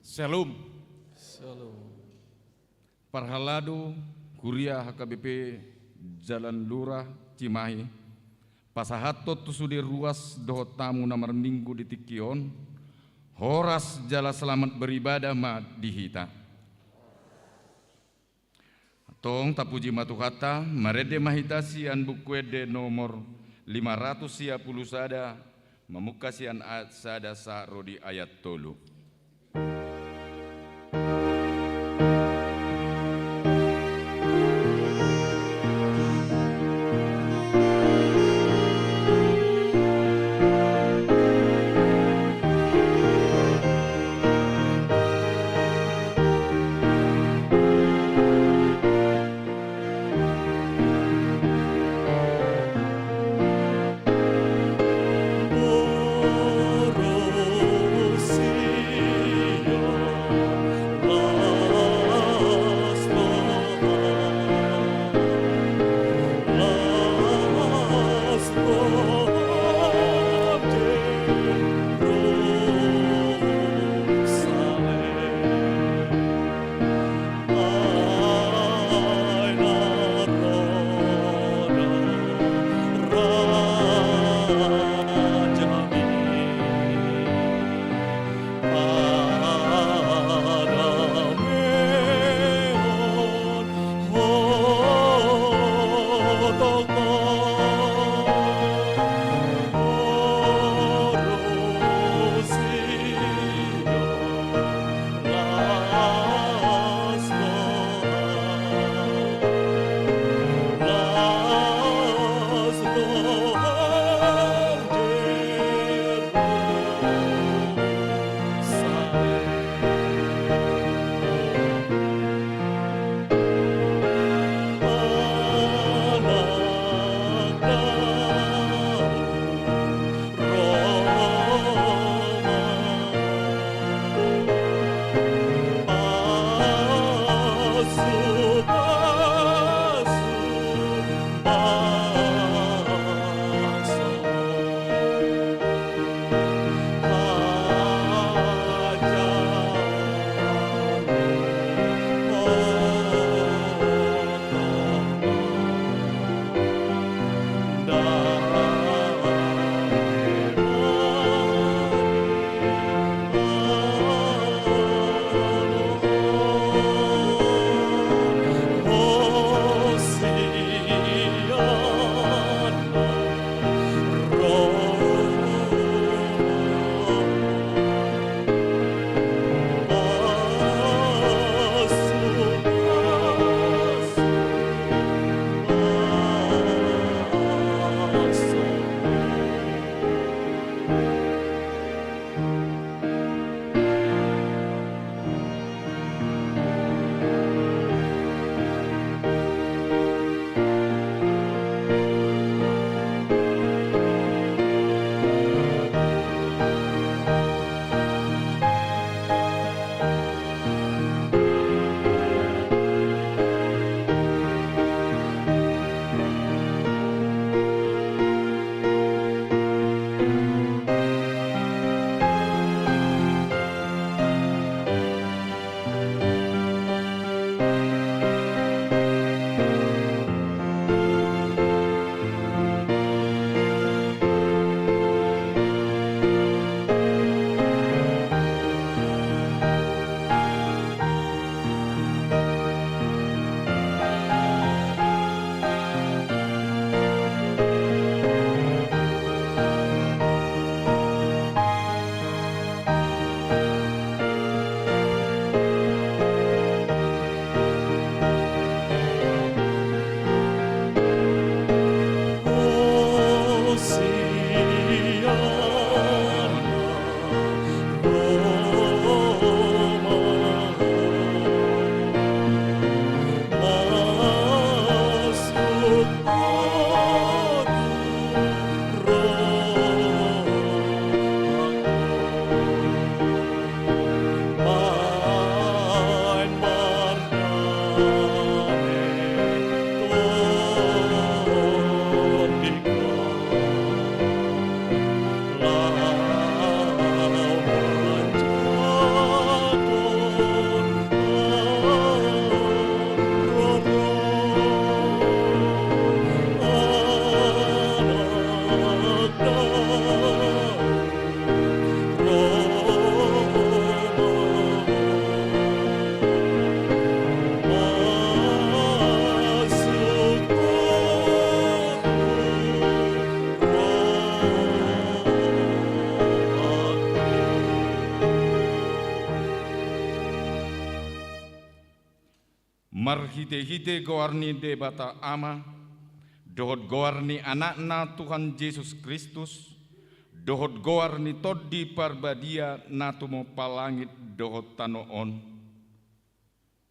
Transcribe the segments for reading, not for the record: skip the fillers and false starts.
Shalom. Shalom. Parhaladu Kuria HKBP Jalan Lurah Cimahi pasahato tu sudi ruas doho tamu namar minggu di tikion, horas jala selamat beribadah ma dihita. Tong tapuji matukata, marede mahitasi an bukwede nomor 510 sada, memukasian sada sa rodi ayat tolu. Orosi marhite-hite goarni de bata ama, dohot goarni anakna Tuhan Yesus Kristus, dohot goarni toddi parbadia natumo palangit dohot tanoon.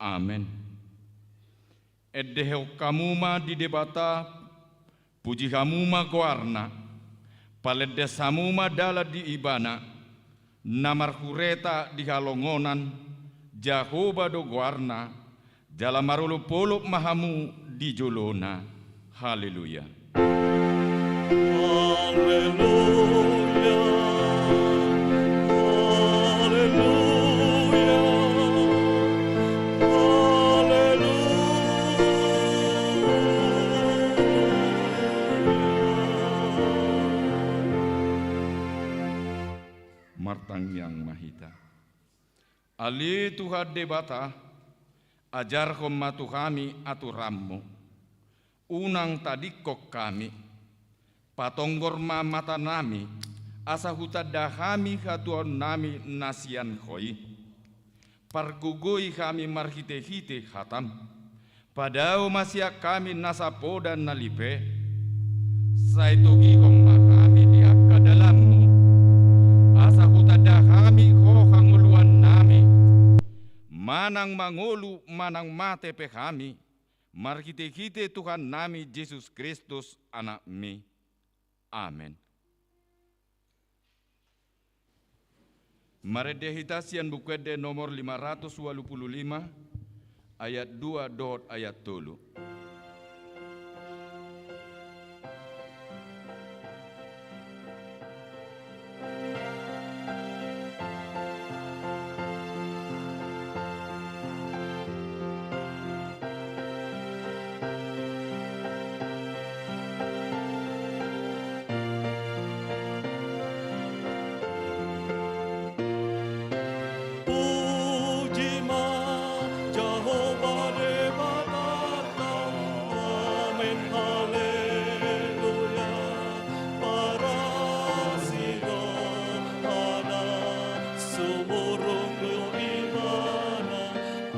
Amen. Edeheu kamuma di debata, puji kamuma goarna, palede samuma dala di ibana, namar hureta di halongonan, Jahoba do goarna, dalam marulu poluk mahamu di jolona. Haleluya. Haleluya. Haleluya. Martang yang mahita. Ali Tuhan debata, ajar matu kami aturammu. Unang tadikok kami, patonggor mata nami, asa hutada kami hatuan nami nasian koi. Pargugoi kami marhite-hite hatam, padao masya kami nasapoda nalipe, saitogi koma kami diaka dalammu, asa hutada kami kohanguluan nami, manang mangolu manang mate pe kami, marhite-hite Tuhan nami Yesus Kristus anak mi. Amen. Maredehitasian bukwede nomor 585 ayat 2 dot ayat 3.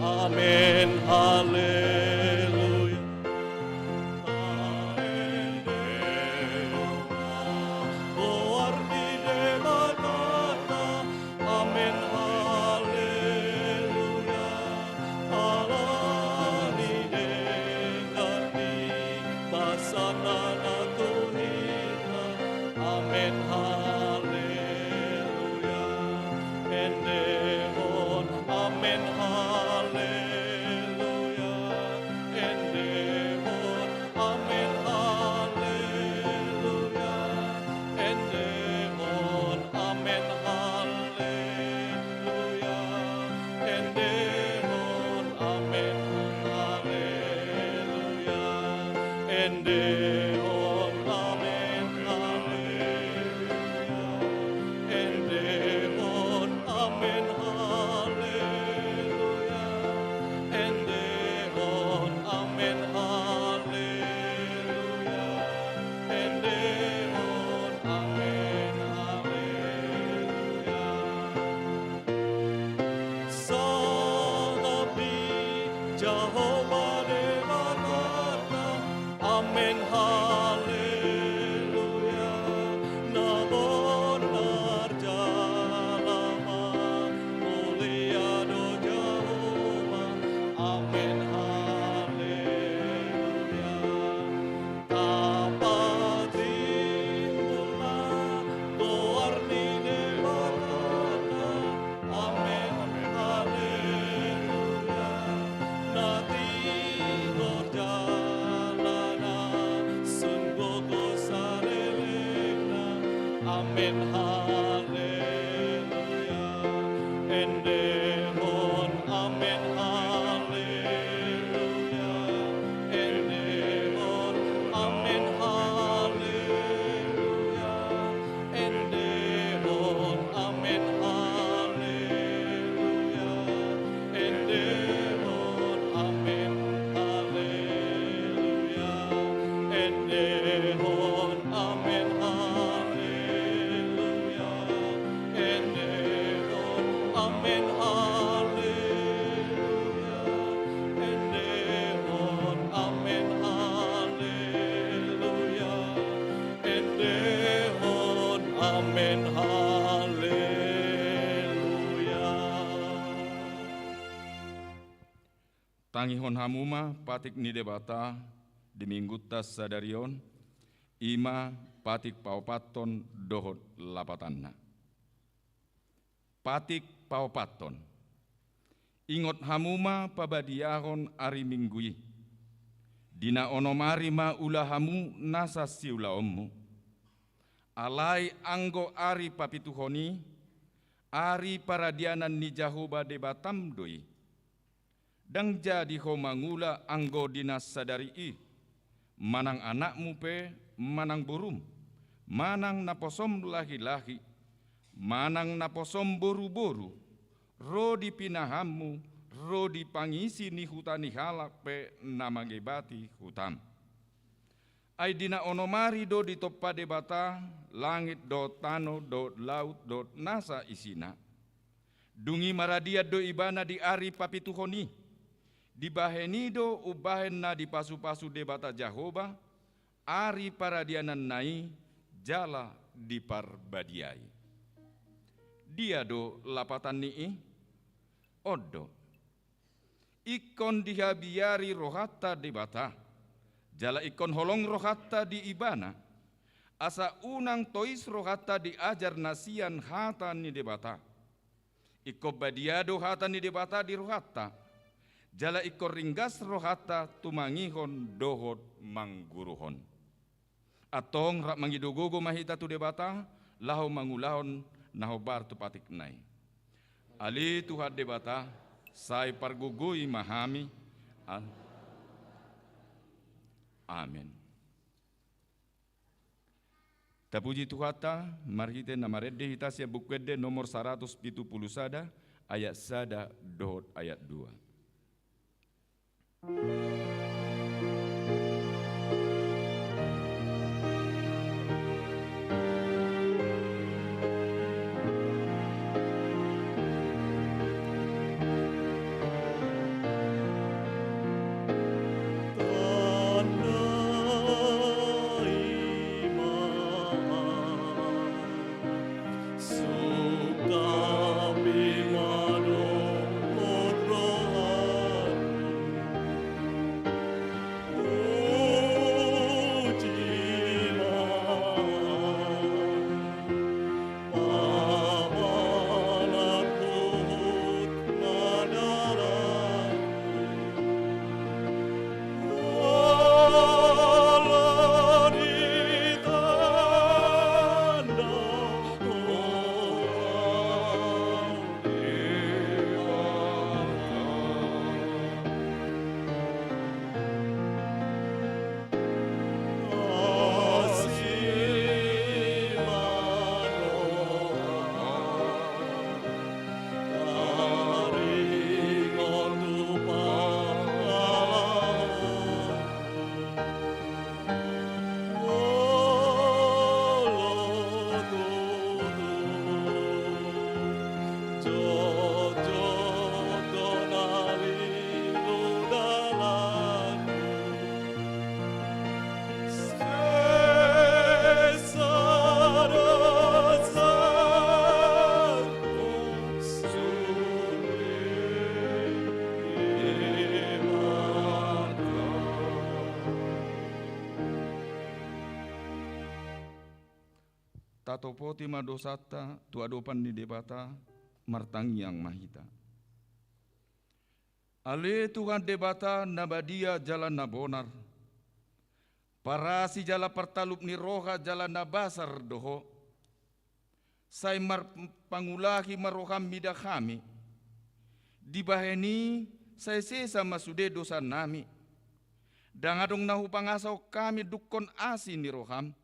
Amen, haleluya. Goarni de batata, amen, haleluya. Alani de gani, pasana na tuhina, amen, haleluya. Endehon, amen, haleluya. Jehovah Devanata, amen, haleluya. Nabonar jalama, mulia do Jehovah, amen, haleluya. Tapat timbulna, goarni Devanata, amen, haleluya. Nati gorjalana sungguh kosarelena, amen, haleluya. Endehon, amen, haleluya. Endehon, amen, haleluya. Endehon, amen, haleluya. Endehon, amen, haleluya. Endehon, amen, haleluya. Endehon, amen, haleluya. Tangihon hamuma patik ni debata di minggutas sadarion ima patik paupaton dohot lapatanna. Patik paupaton. Ingot hamuma pabadiahon ari minggui. Dina onomari ma ulahamu nasa siula ommu. Alai anggo ari papituhoni, ari paradianan ni Jahoba debatam doi. Dang jadi ho mangula anggo dinas sadari i. Manang anakmu pe, manang burum. Manang naposom lahi-lahi. Manang naposom boru-boru. Ro dipinahammu, ro dipangisi ni hutani halak pe namagebati hutam. Ai dina onomari do ditoppa debata, langit do tano do laut do nasa isina. Dungi maradia do ibana di ari papituhoni. Di bahenido ubahen na di pasu-pasu debata Jahoba, ari paradianan nai jala di parbadiai. Dia do lapatan nii, odo. Ikon dihabiari rohata debata, jala ikon holong rohata di ibana, asa unang tois rohata diajar nasian hata ni debata. Iko badiado hata ni debata di rohata, jala iko ringgas rohata tumangihon dohot mangguruhon. Atong rak mangidogogo mahita tu debata, lahu mangulahon nahobar tu patik nai. Ali tuhat debata, sai pargugui mahami. Amin. Tapuji Tuhata, marhite namarede hitasya bukwede nomor 170 sada, ayat sada dohot ayat 2. Tatopoti madosata tuadopan di debata martangiang mahita. Ale Tuhan debata nabadia jalan nabonar. Parasi jala pertalup ni roha jalan nabasar doho. Sai mar pangulahi maroham mida kami. Dibaheni sai sesa masude dosa nami. Dangadong nahu pangasau kami dukon asi ni roham.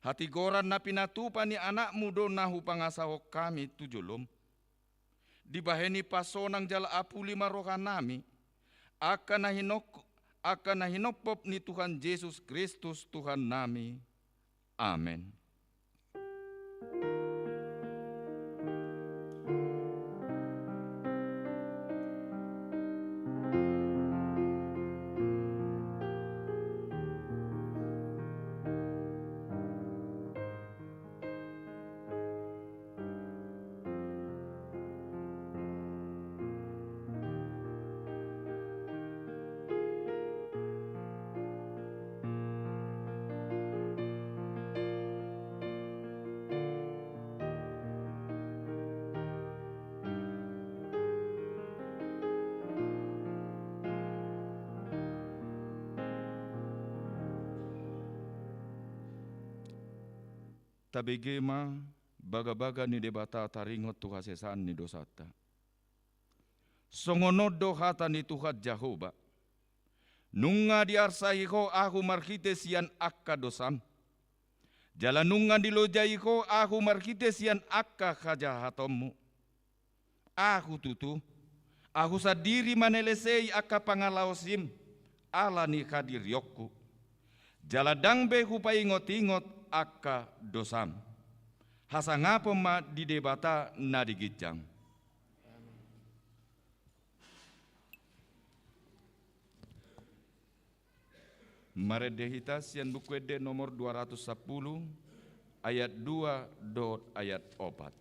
Hati goran na pinatupa ni anakmu do nahu pangasau kami tujulum. Dibaheni pasonang jala apuli maroha nami. Akan nahinopop ni Tuhan Yesus Kristus Tuhan nami. Amin. tabegema baga-baga ni debata taringot tu hasesan ni dosata. Songonodo hata ni Tuhan Jehovah. Nunga diarsahi ko aku markite sian akka dosam. Jalan nunga dilojai ko aku markite sian akka kajahatommu. Aku tutu, aku sadiri manelesei akka pangalaosim, ala ni kadir yokku. Jaladang beku paingot-ingot akka dosam. Hasangapa ma di debata na digijang. Maredehitas yang buku ede nomor 210 ayat 2 dot ayat 4.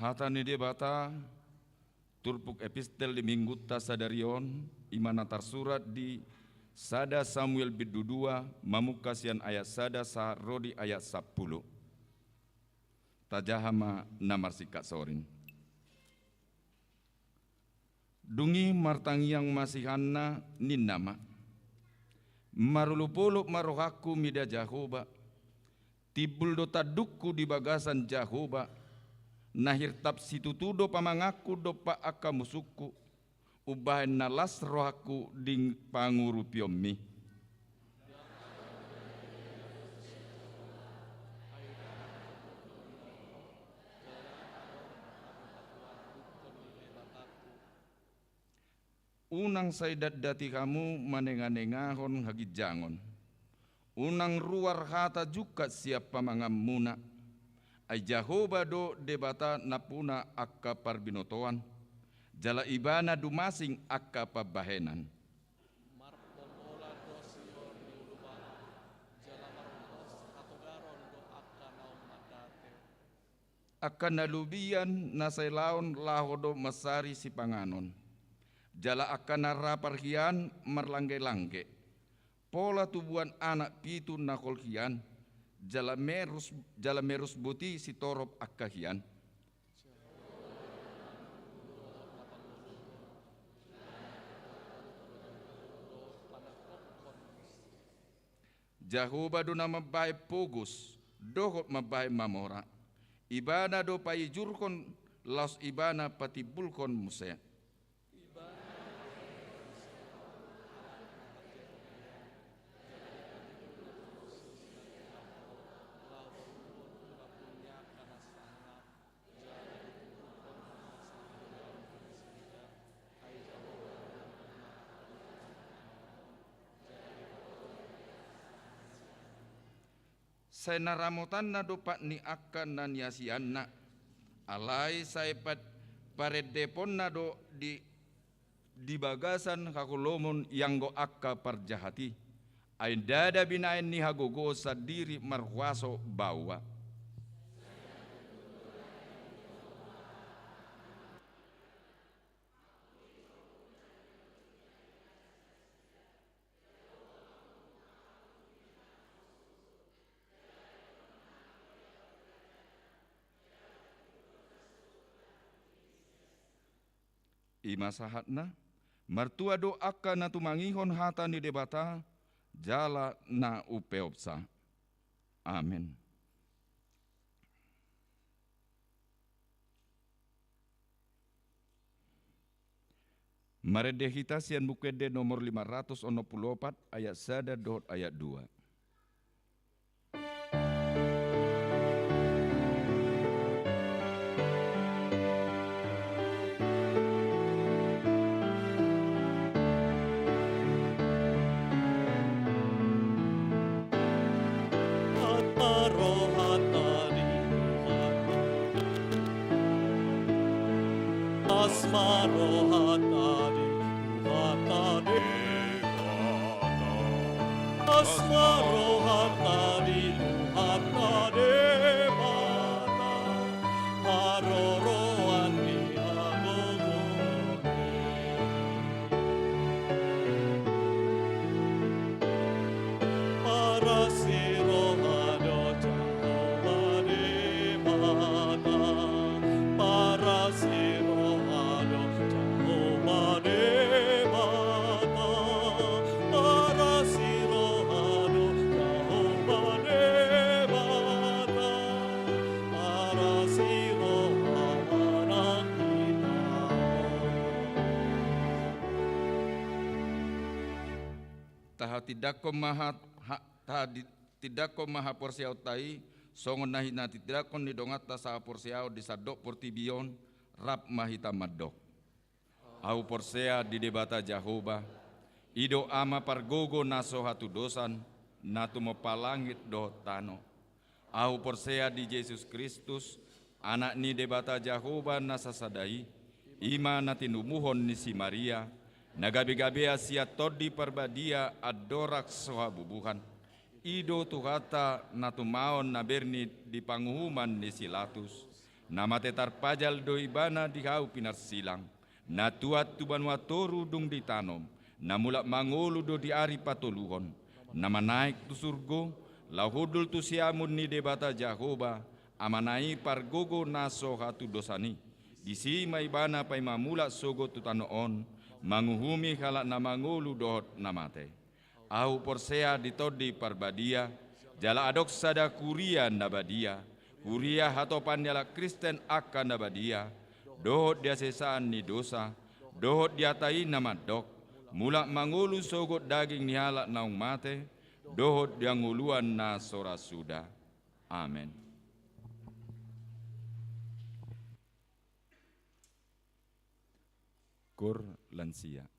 Hata ni debata turpuk epistel di mingguta sadarion imana tarsurat di sada Samuel bidudua mamukasian ayat sada sarodi ayat 10. Tajahama namar sikat sorin. Dungi martangiang masihanna ninnama. Marulupuluk marohaku mida Jahoba. Tibul dota dukku di bagasan Jahoba. Nahir tap situtudo pamangaku dopa aka musuku. Ubahan nalas rohaku ding pangurupiomi. Unang saidat dati kamu manenga-nengahon hagijangon. Unang ruar hata juga siap pamangamuna. Ay Jahoba do debata napuna akka parbinotoan. Jala ibana dumasing akka pabahenan. Akka nalubian nasailaon lahodo masari si panganon. Jala akka naraparhian marlangge-langge. Pola tubuhan anak pitu nakolhian. Jala merus buti si torop akahian. Jahoba do na mabay pogus, dohot mabay mamora. Ibana do payijurkon laos ibana patibulkon musea. Saya naramotan na dopat ni akan na niasianna. Alai saya paredepon na do di bagasan kakulomon yang go akka parjahati. Ay dada binain ni hagogo sa diri marwaso bawa. Ima sahatna, martua do akka na tumangihon hata ni debata, jala na upeopsa. Amin. Maredehita sian bukede nomor 564 ayat 1 dot ayat 2. Tidak ko maha porsiao tai songon nahi na tidak kon nidongat ta sa porsiao di sadok portibion rap mahita madok. Au porsea di debata Jahoba ido ama pargogo naso hatu dosan natu mopalangit do tano. Au porsea di Yesus Kristus anak ni debata Jahoba nasasadai ima natinumuhon ni si Maria nagabi-gabea sia todi perbadia adorak soha bubuhan. Ido tuhata natumaon naberni di panguhuman ni silatus. Nama tetar pajal do ibana di hau pinar silang. Natuat tuban watoru dung ditanom. Namulak mangolu do di ari patoluhon. Nama naik tu surgo. Lahudul tu siamun ni debata Jahoba. Amanai pargogo naso hatu dosani. Disi maibana pai mamulak sogo tutanoon. Manguhumi halak namangolu dohot namate. Au porsea ditodi parbadia, jala adok sada kuria nabadia, kuria hatopan jala Kristen akan nabadia, dohot dia sesaan ni dosa, dohot dia tai nama dok, mulak mangulu sogot daging ni halak naung mate, dohot dia nguluan na sora suda. Amin. Kur lansia.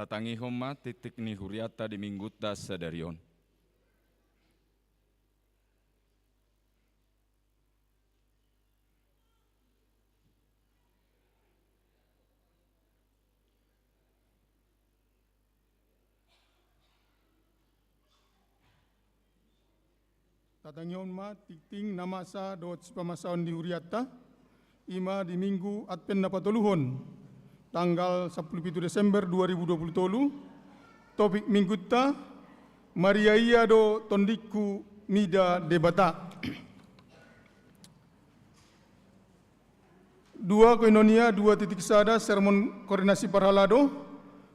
tatangi homa titik ni huriata di mingguta sadarion. Tatangion ma titing namasa dot pamasaon di huriata ima di minggu Advent napatoluhon tanggal 17 Desember 2020 topik minggu ta Maria ia do tondiku mida debata. Dua koinonia 2.1 sermon koordinasi parhalado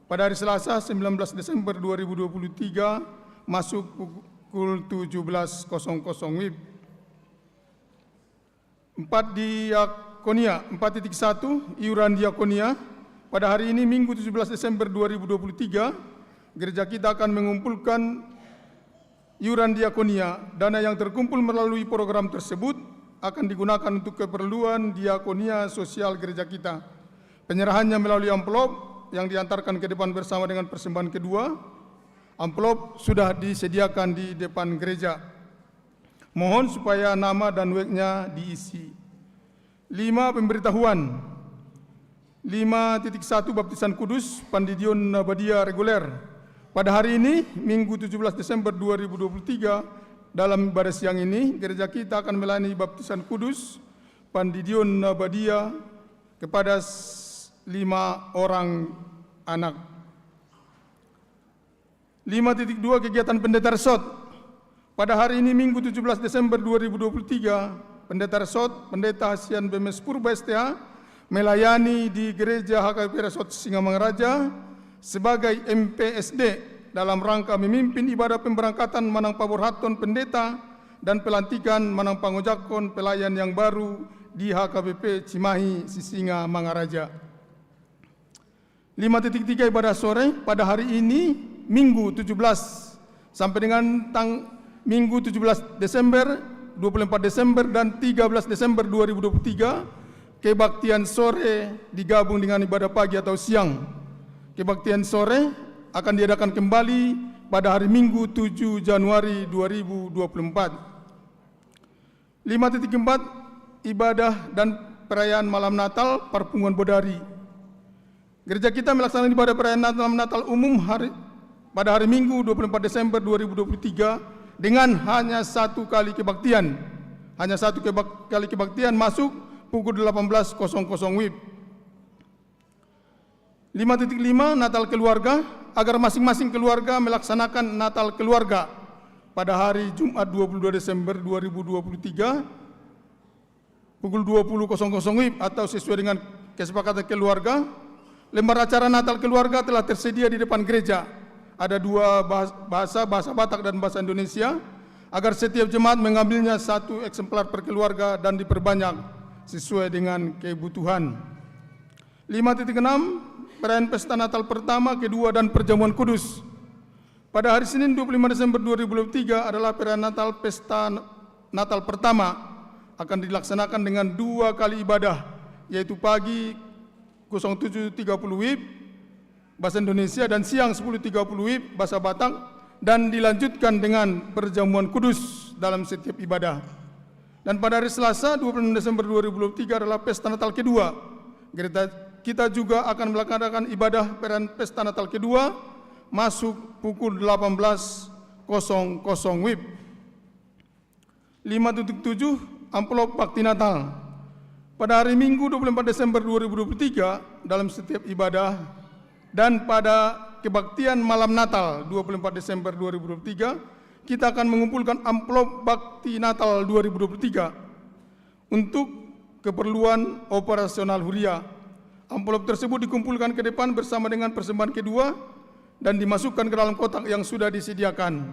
pada hari Selasa 19 Desember 2023 masuk pukul 17.00 WIB. 4 diakonia 4.1 iuran diakonia pada hari ini Minggu 17 Desember 2023 gereja kita akan mengumpulkan iuran diakonia. Dana yang terkumpul melalui program tersebut akan digunakan untuk keperluan diakonia sosial gereja kita. Penyerahannya melalui amplop yang diantarkan ke depan bersama dengan persembahan kedua. Amplop sudah disediakan di depan gereja. Mohon supaya nama dan weknya diisi. 5 pemberitahuan. 5.1 baptisan kudus Pandidion Nabadia reguler. Pada hari ini, Minggu 17 Desember 2023, dalam ibadah siang ini, gereja kita akan melayani baptisan kudus Pandidion Nabadia kepada 5 orang anak. 5.2 kegiatan pendeta resort. Pada hari ini Minggu 17 Desember 2023, pendeta resort, pendeta Hasian BMS Purba STA melayani di gereja HKBP Resort Singamangaraja sebagai MPSD dalam rangka memimpin ibadah pemberangkatan Manang Pabor Haton pendeta dan pelantikan Manang Pangojakon pelayan yang baru di HKBP Cimahi Sisinga Mangaraja. 5.3 ibadah sore pada hari ini Minggu 17 sampai dengan Minggu 17 Desember, 24 Desember dan 13 Desember 2023 kebaktian sore digabung dengan ibadah pagi atau siang. Kebaktian sore akan diadakan kembali pada hari Minggu 7 Januari 2024. 5.4 ibadah dan perayaan malam Natal Perpunguan Bodari. Gereja kita melaksanakan ibadah perayaan malam Natal umum pada hari Minggu 24 Desember 2023 dengan hanya satu kali kebaktian. Hanya satu kali kebaktian masuk pukul 18.00 WIB. 5.5 Natal keluarga agar masing-masing keluarga melaksanakan Natal keluarga pada hari Jumat 22 Desember 2023 pukul 20.00 WIB atau sesuai dengan kesepakatan keluarga. Lembar acara Natal keluarga telah tersedia di depan gereja. Ada 2 bahasa Batak dan bahasa Indonesia, agar setiap jemaat mengambilnya 1 eksemplar per keluarga dan diperbanyak sesuai dengan kebutuhan. 5.6 perayaan pesta Natal pertama, kedua dan perjamuan kudus. Pada hari Senin 25 Desember 2023 adalah perayaan Natal pesta Natal pertama, akan dilaksanakan dengan 2 kali ibadah, yaitu pagi 07.30 WIB bahasa Indonesia dan siang 10.30 WIB bahasa Batak, dan dilanjutkan dengan perjamuan kudus dalam setiap ibadah. Dan pada hari Selasa 26 Desember 2023 adalah pesta Natal kedua. Gereja kita juga akan melaksanakan ibadah perayaan pesta Natal kedua masuk pukul 18.00 WIB. 5.7 amplop bakti Natal. Pada hari Minggu 24 Desember 2023 dalam setiap ibadah dan pada kebaktian malam Natal 24 Desember 2023 kita akan mengumpulkan amplop bakti Natal 2023 untuk keperluan operasional Huria. Amplop tersebut dikumpulkan ke depan bersama dengan persembahan kedua dan dimasukkan ke dalam kotak yang sudah disediakan.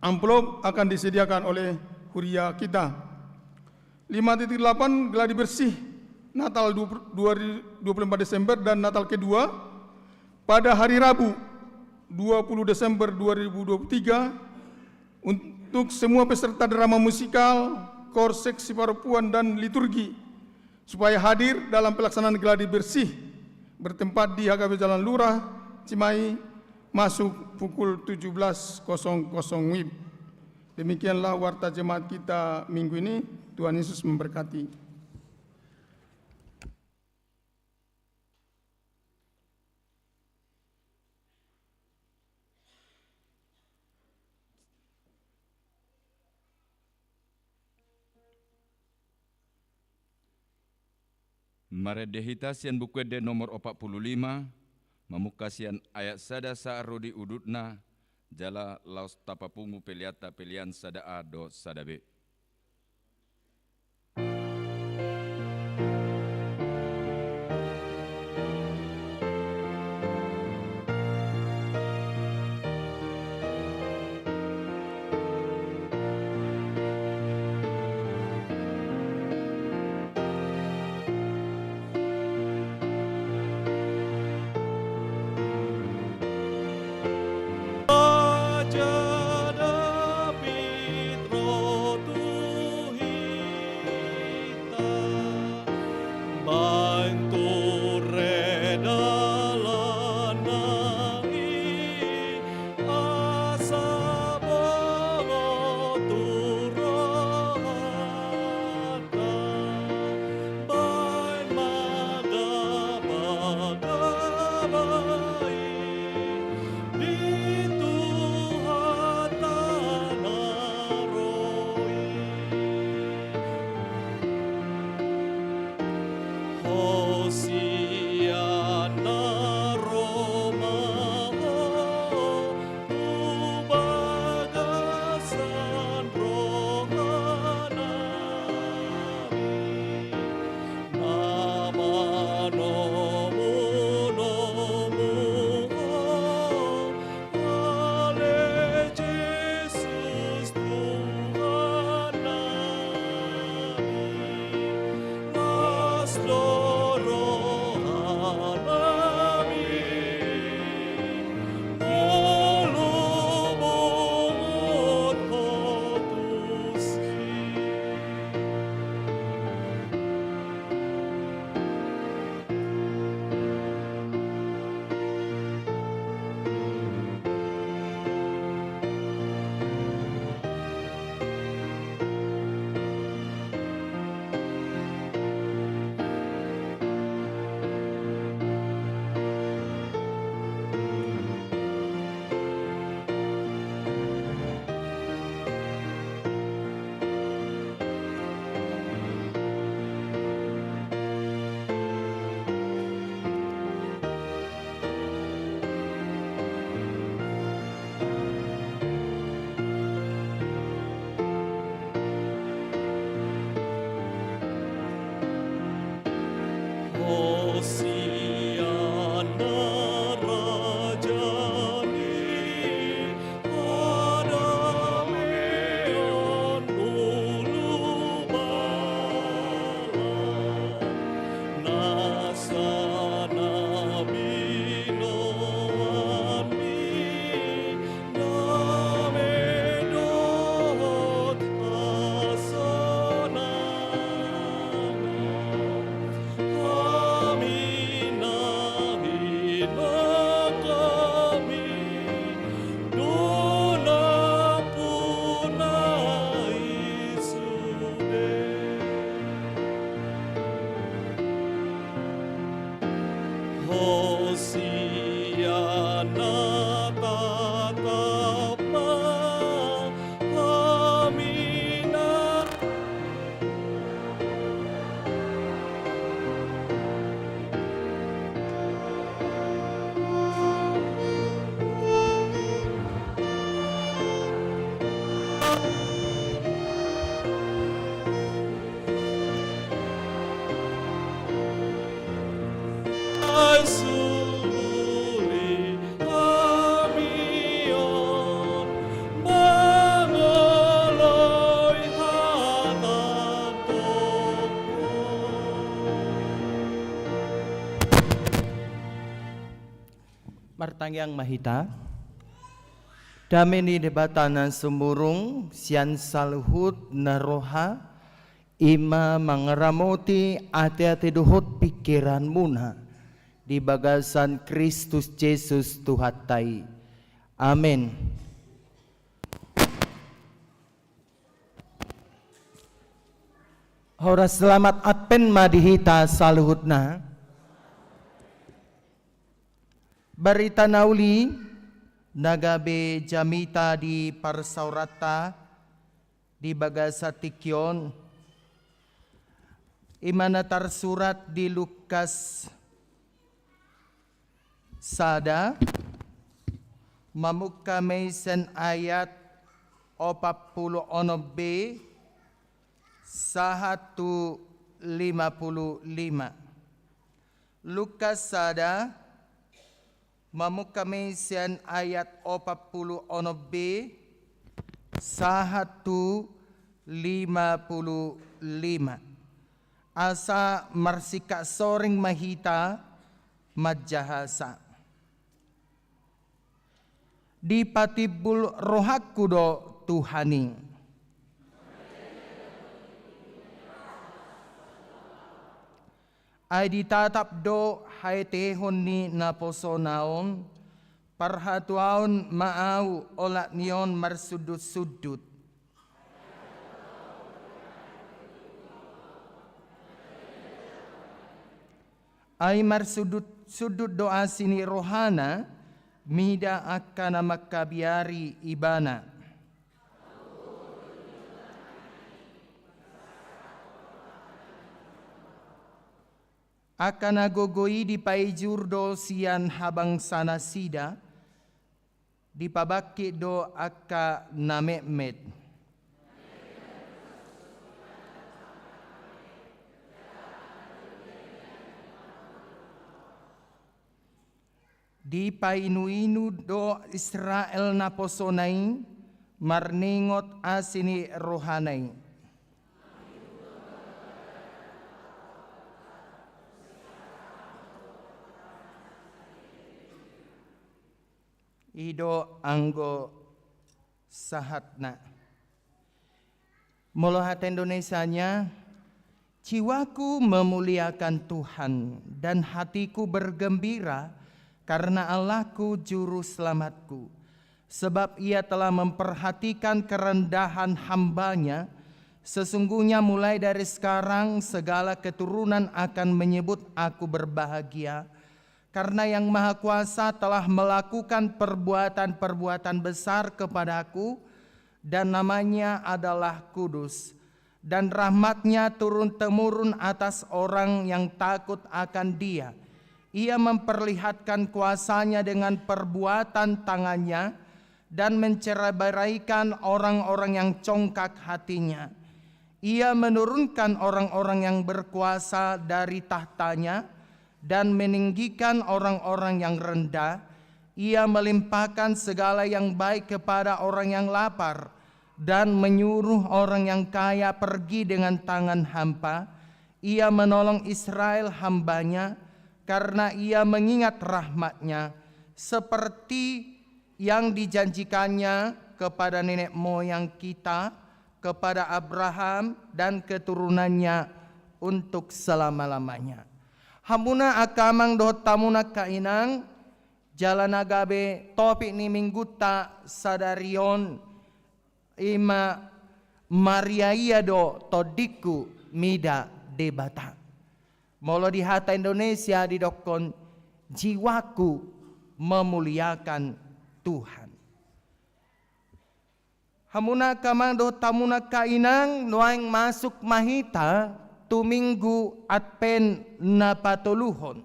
Amplop akan disediakan oleh Huria kita. 5.8 gladi bersih Natal 24 Desember dan Natal kedua pada hari Rabu 20 Desember 2023 untuk semua peserta drama musikal, kor seksi perempuan dan liturgi supaya hadir dalam pelaksanaan gladi bersih bertempat di HKBP Jalan Lurah, Cimahi masuk pukul 17.00 WIB. Demikianlah warta jemaat kita minggu ini. Tuhan Yesus memberkati. Maredehita sian bukuede nomor 45, memukasian ayat sada saarodi udutna, jala laos tapapungu peliata pelian sada ado sada be. Martangyang mahita, dameni debatanan sumurung sian saluhut naroha ima mangeramoti ati-ati duhut pikiran muna di bagasan Kristus Yesus Tuhatai. Amin. Hora selamat Advent madihita saluhutna. Barita nauli nagabe jamita di parsaurata di bagasa tikyon. Imana tarsurat di Lukas sada mamuk kami sen ayat 46b 155. Lukas sada mamuk kami sen ayat 46b 155. Asa marsika soring mahita majahasa. Di patibul rohaku do Tuhaning. Ay ditatap do hay tehon ni naposonaon parhatuaon maau olat nion marsudut-sudut. Ay marsudut doa sini rohana mida akan makabiari ibana. Akan agogoi di paijur do sian habang sana sida di pabaki do aka namemet. Di painuinu do Israel naposonai marningot asini rohanai. Ido anggo sahatna. Molohat Indonesianya, jiwaku memuliakan Tuhan dan hatiku bergembira karena Allahku juru selamatku. Sebab ia telah memperhatikan kerendahan hambanya. Sesungguhnya mulai dari sekarang segala keturunan akan menyebut aku berbahagia. Karena yang Maha Kuasa telah melakukan perbuatan-perbuatan besar kepadaku dan namanya adalah kudus. Dan rahmatnya turun-temurun atas orang yang takut akan dia. Ia memperlihatkan kuasanya dengan perbuatan tangannya dan mencerai-beraikan orang-orang yang congkak hatinya. Ia menurunkan orang-orang yang berkuasa dari tahtanya dan meninggikan orang-orang yang rendah. Ia melimpahkan segala yang baik kepada orang yang lapar dan menyuruh orang yang kaya pergi dengan tangan hampa. Ia menolong Israel hambanya karena ia mengingat rahmatnya seperti yang dijanjikannya kepada nenek moyang kita, kepada Abraham dan keturunannya untuk selama-lamanya. Hamuna akamang dohot tamuna kainang jalan agabe topik ni mingguta sadarion ima Maria iya do todiku mida debata. Molo di hata Indonesia didokon jiwaku memuliakan Tuhan. Hamuna kamang dohot tamuna kainang noang masuk mahita tuminggu Advent na patuluhon.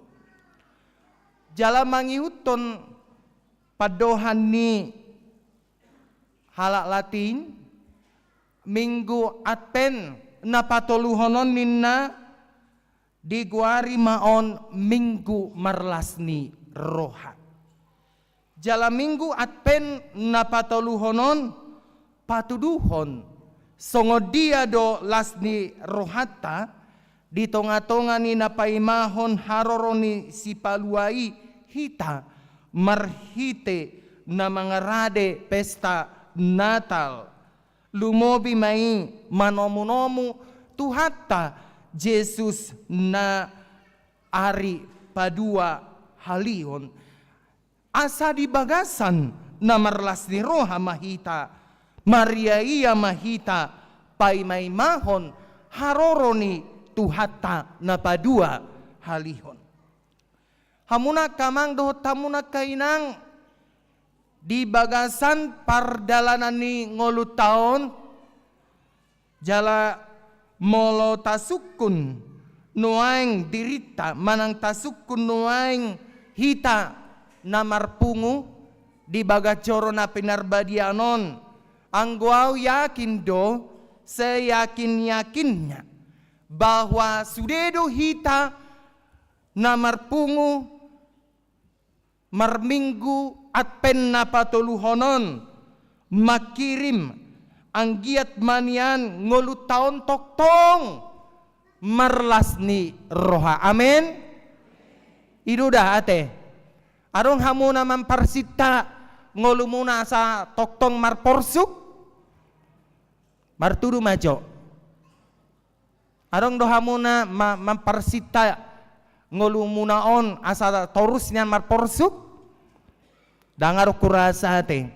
Jala mangiuton padohan ni halak Latin minggu Advent na patuluhonon ninna diguari maon minggu marlasni roha. Jala minggu Advent na patuluhonon patuduhon songodia do lasni rohata di tonga-tonga ni napaimahon haroroni si paluai hita marhite na mangarade pesta Natal lumobi mai manomu-nomu tuhata Jesus na ari padua halihon. Asa di bagasan na marlas ni roha mahita, Maria iya mahita, pai may mahon, haroroni tuhata na padua halihon. Hamuna kamang dohot tamuna kainang di bagasan pardalanan ni ngolu taon, jala molo tasukun nuaing dirita manang tasukun nuaing hita na marpungu di bagacoro na pinarbadianon. Ang guaw yakin do, seyakin-yakinnya bahwa sudedo hita na marpungu marminggu at pen na patuluhonon makirim ang giat manian ngolu taon toktong marlas ni roha. Amin. Iduda ate. Arong hamuna mamparsita ngolu muna sa toktong marporsuk martudu majo. Arong do hamuna mamparsita ngolu muna on asa torus niyan marporsuk dangar kurasa ate.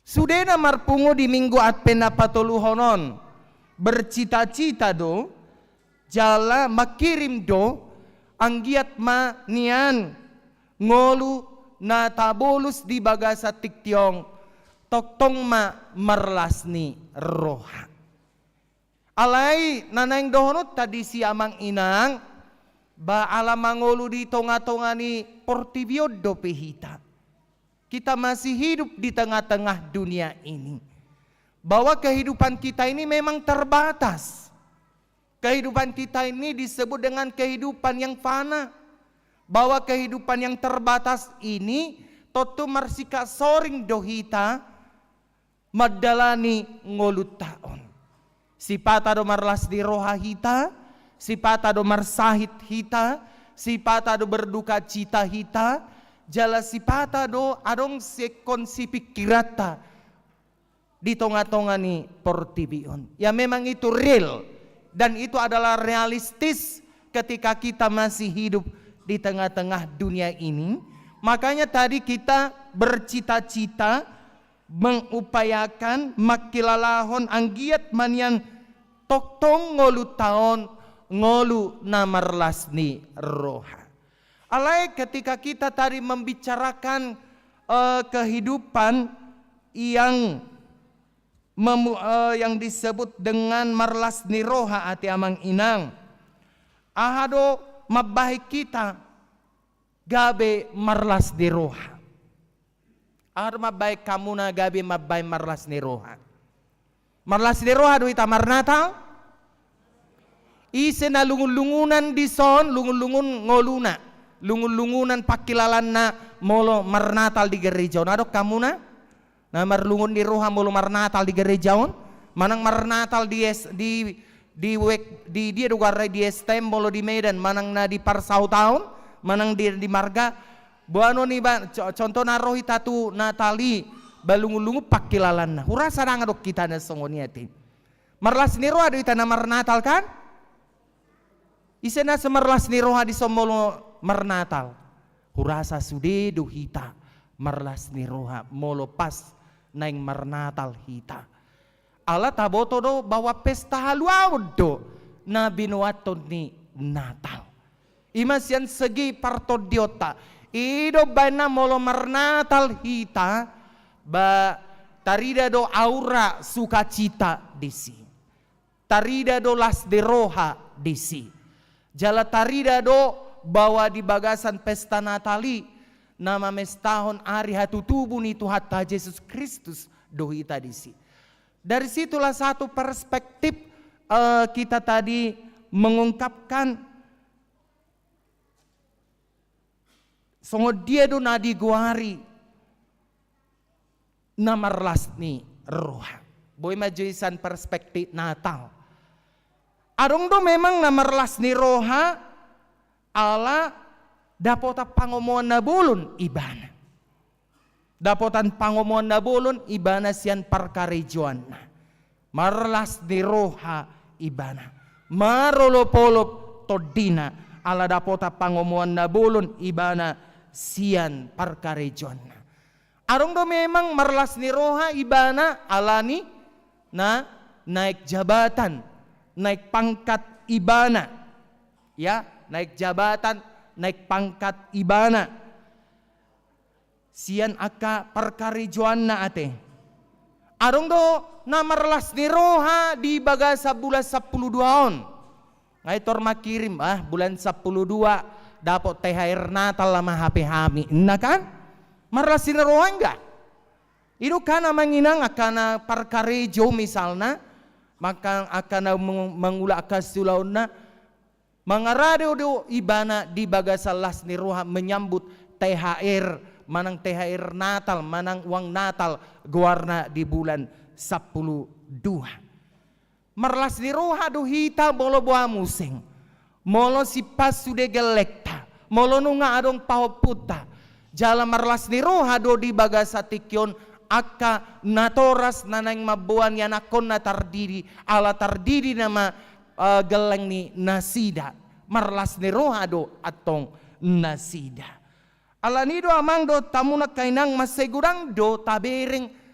Sudena marpungo di minggu at penapatuluhonon bercita-cita do jala makirim do ang giat ma niyan ngolu na tabulus di bagasa tiktiong toktong ma marlas ni roha. Alay nanang dohonot tadi si amang inang ba alamangolu di tonga-tonga ni portibiodo pehita. Kita masih hidup di tengah-tengah dunia ini. Bahwa kehidupan kita ini memang terbatas. Kehidupan kita ini disebut dengan kehidupan yang fana. Bahwa kehidupan yang terbatas ini totu marsika soring dohita madalani ngolut taon. Sipata do marlas di roha hita, sipata do marsahit hita, sipata do berduka cita hita, jala sipata do adong sekon sipik kirata di tonga-tonga ni portibion. Ya memang itu real dan itu adalah realistis ketika kita masih hidup di tengah-tengah dunia ini. Makanya tadi kita bercita-cita mengupayakan makilalahon anggiat manian toktong ngolu taon ngolu namarlas ni roha. Alai ketika kita tadi membicarakan kehidupan yang disebut dengan marlas ni roha ati amang inang. Ahado mabahik kita gabe marlas ni roha. Ahado mabahik kamu na gabe mabahik marlas ni roha. Marlas ni roha do ita marnatal. Ise na lungun-lungunan di son, lungun-lungun ngoluna. Lungun-lungunan pakilalan na molo marnatal di gereja. Nado kamu na marlungun di roha molo marnatal di gerejaon. Manang marnatal di dia lugar di STM molo di Medan, manang na di Parsau taon, manang di Marga. Buano ni ba contoh na rohi tatu Natali balungu-lungu pakilalan na. Hurasa na nga kita na songoniati. Marlas ni roha do ita na marnatal kan? Ise na sa marlas ni roha di somolo marnatal. Hurasa sude do hita marlas ni roha molo pas naing marnatal hita. Ala taboto do bawa pesta haluawod do na binuaton ni Natal. Imas yan segi partodiota. Ido ba na molo marnatal hita ba tarida do aura sukacita disi. Tarida do las de roha disi. Jala tarida do bawa di bagasan pesta Natali nama mestahon ari hatutubu ni Tuhan Yesus Kristus do hita disi. Dari situlah satu perspektif kita tadi mengungkapkan songo dia do nadi guari namarlas ni roha. Boy majuisan perspektif Natal. Adong do memang namarlas ni roha ala dapota pangomuan na bulun ibana. Dapotan pangomuan na bulun ibana siyan parkarejuan na. Marlas ni roha ibana. Marolopolop todina ala dapota pangomuan na bulun ibana sian parkarejon. Arong do memang marlas ni roha ibana alani na naik jabatan, naik pangkat ibana. Ya, naik jabatan, naik pangkat ibana. Sian aka parkarejoan na ate. Arong do na marlas ni roha di bagasa bulan 12 ngay tor makirim bulan 12 dapat THR Natal lama HP hami na kan marlas ni roha enggak itu kana manginang akana parkarejo misalna maka akana mengula akasulauna mangarado do ibana di bagasa las ni roha menyambut THR manang THR Natal manang uang Natal guarna di bulan 12. Marlas ni roha do hita bolo boa museng. Molo si pas sude gelekta. Molo nunga adong pahoputa. Jala marlas ni roha do di bagasa tikyon aka natoras nanang mabuan yan akon na tardiri ala tardiri nama geleng ni nasida. Marlas ni roha do atong nasida. Ala nido amang do tamu na kainang masegurang do tabering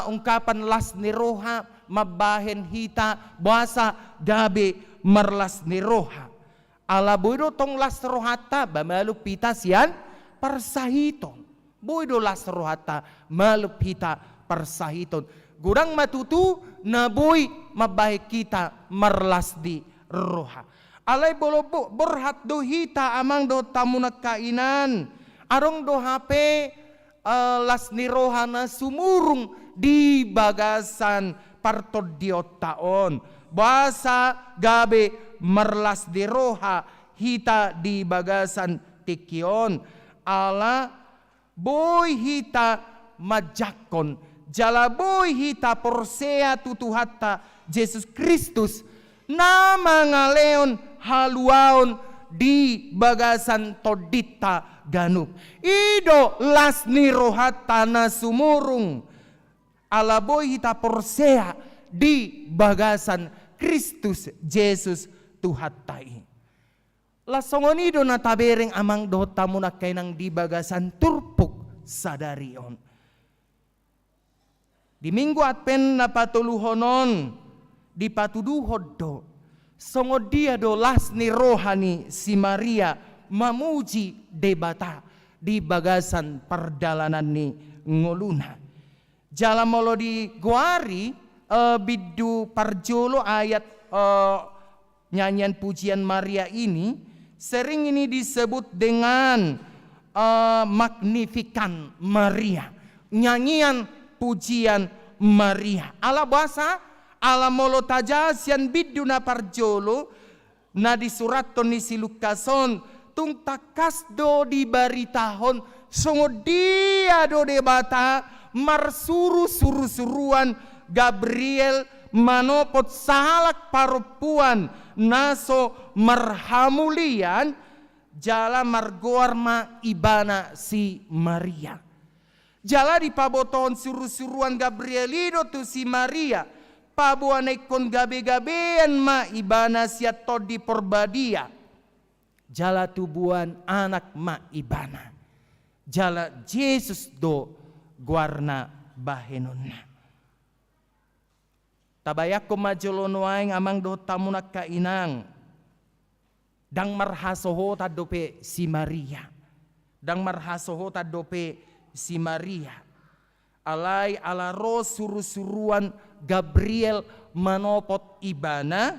ungkapan las ni roha mabahen hita bahasa gabe marlas ni roha ala boydo tong las rohata bamalupita sian persahiton boydo las rohata malupita persahiton gurang matutu na boy mabahe kita marlas di roha alay bolobo borhat do hita amang do tamunak kainan arong do hape las ni roha na sumurung di bagasan partodiot taon bahasa gabe merlas di roha hita di bagasan tikyon ala boy hita majakon jala boy hita porsea tutuhatta Jesus Kristus nama ngaleon haluaon di bagasan todita ganup ido las ni rohata na sumurung alaboy hita porsea di bagasan Kristus Jesus tuhatai. Lasongonido na tabereng amang dota mo na kainang di bagasan turpuk sadarion. Di minggu adpen na patuluhonon di patuduhod do. Songod dia do las ni rohani si Maria mamuji debata di bagasan perdalanan ni ngoluna. Jala molo di guari bidu parjolo ayat nyanyian pujian Maria ini sering ini disebut dengan Magnifikan Maria, nyanyian pujian Maria. Ala bahasa ala molo tajasian bidu na parjolo na disuratton ni si Lukason tung takas do di baritahon songo dia do debata marsuru-suru-suruan Gabriel manopot sahalak parupuan naso marhamulian jala margoarma ibana si Maria. Jala di paboton suru-suruan Gabrielido tu si Maria pabuan ekon gabe-gabean ma ibana siato di porbadia. Jala tubuan anak ma ibana. Jala Jesus do guarna bahenonna. Tabayak ko majolonoaing amang do tamunak kainang. Dang marhasoho tadope si Maria. Dang marhasoho tadope si Maria. Alay ala ro suru-suruan Gabriel manopot ibana.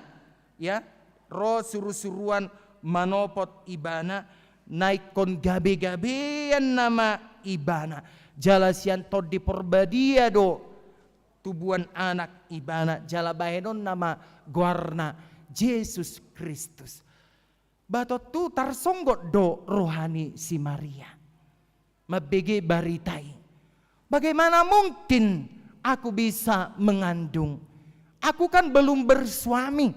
Ya, ro suru-suruan manopot ibana. Naikon gabe-gabean nama ibana. Jalasian tod di porbadia do tubuan anak ibana jala bahenon nama guarna Jesus Kristus. Batot tu tarsonggot do rohani si Maria. Mabege baritai. Bagaimana mungkin aku bisa mengandung? Aku kan belum bersuami.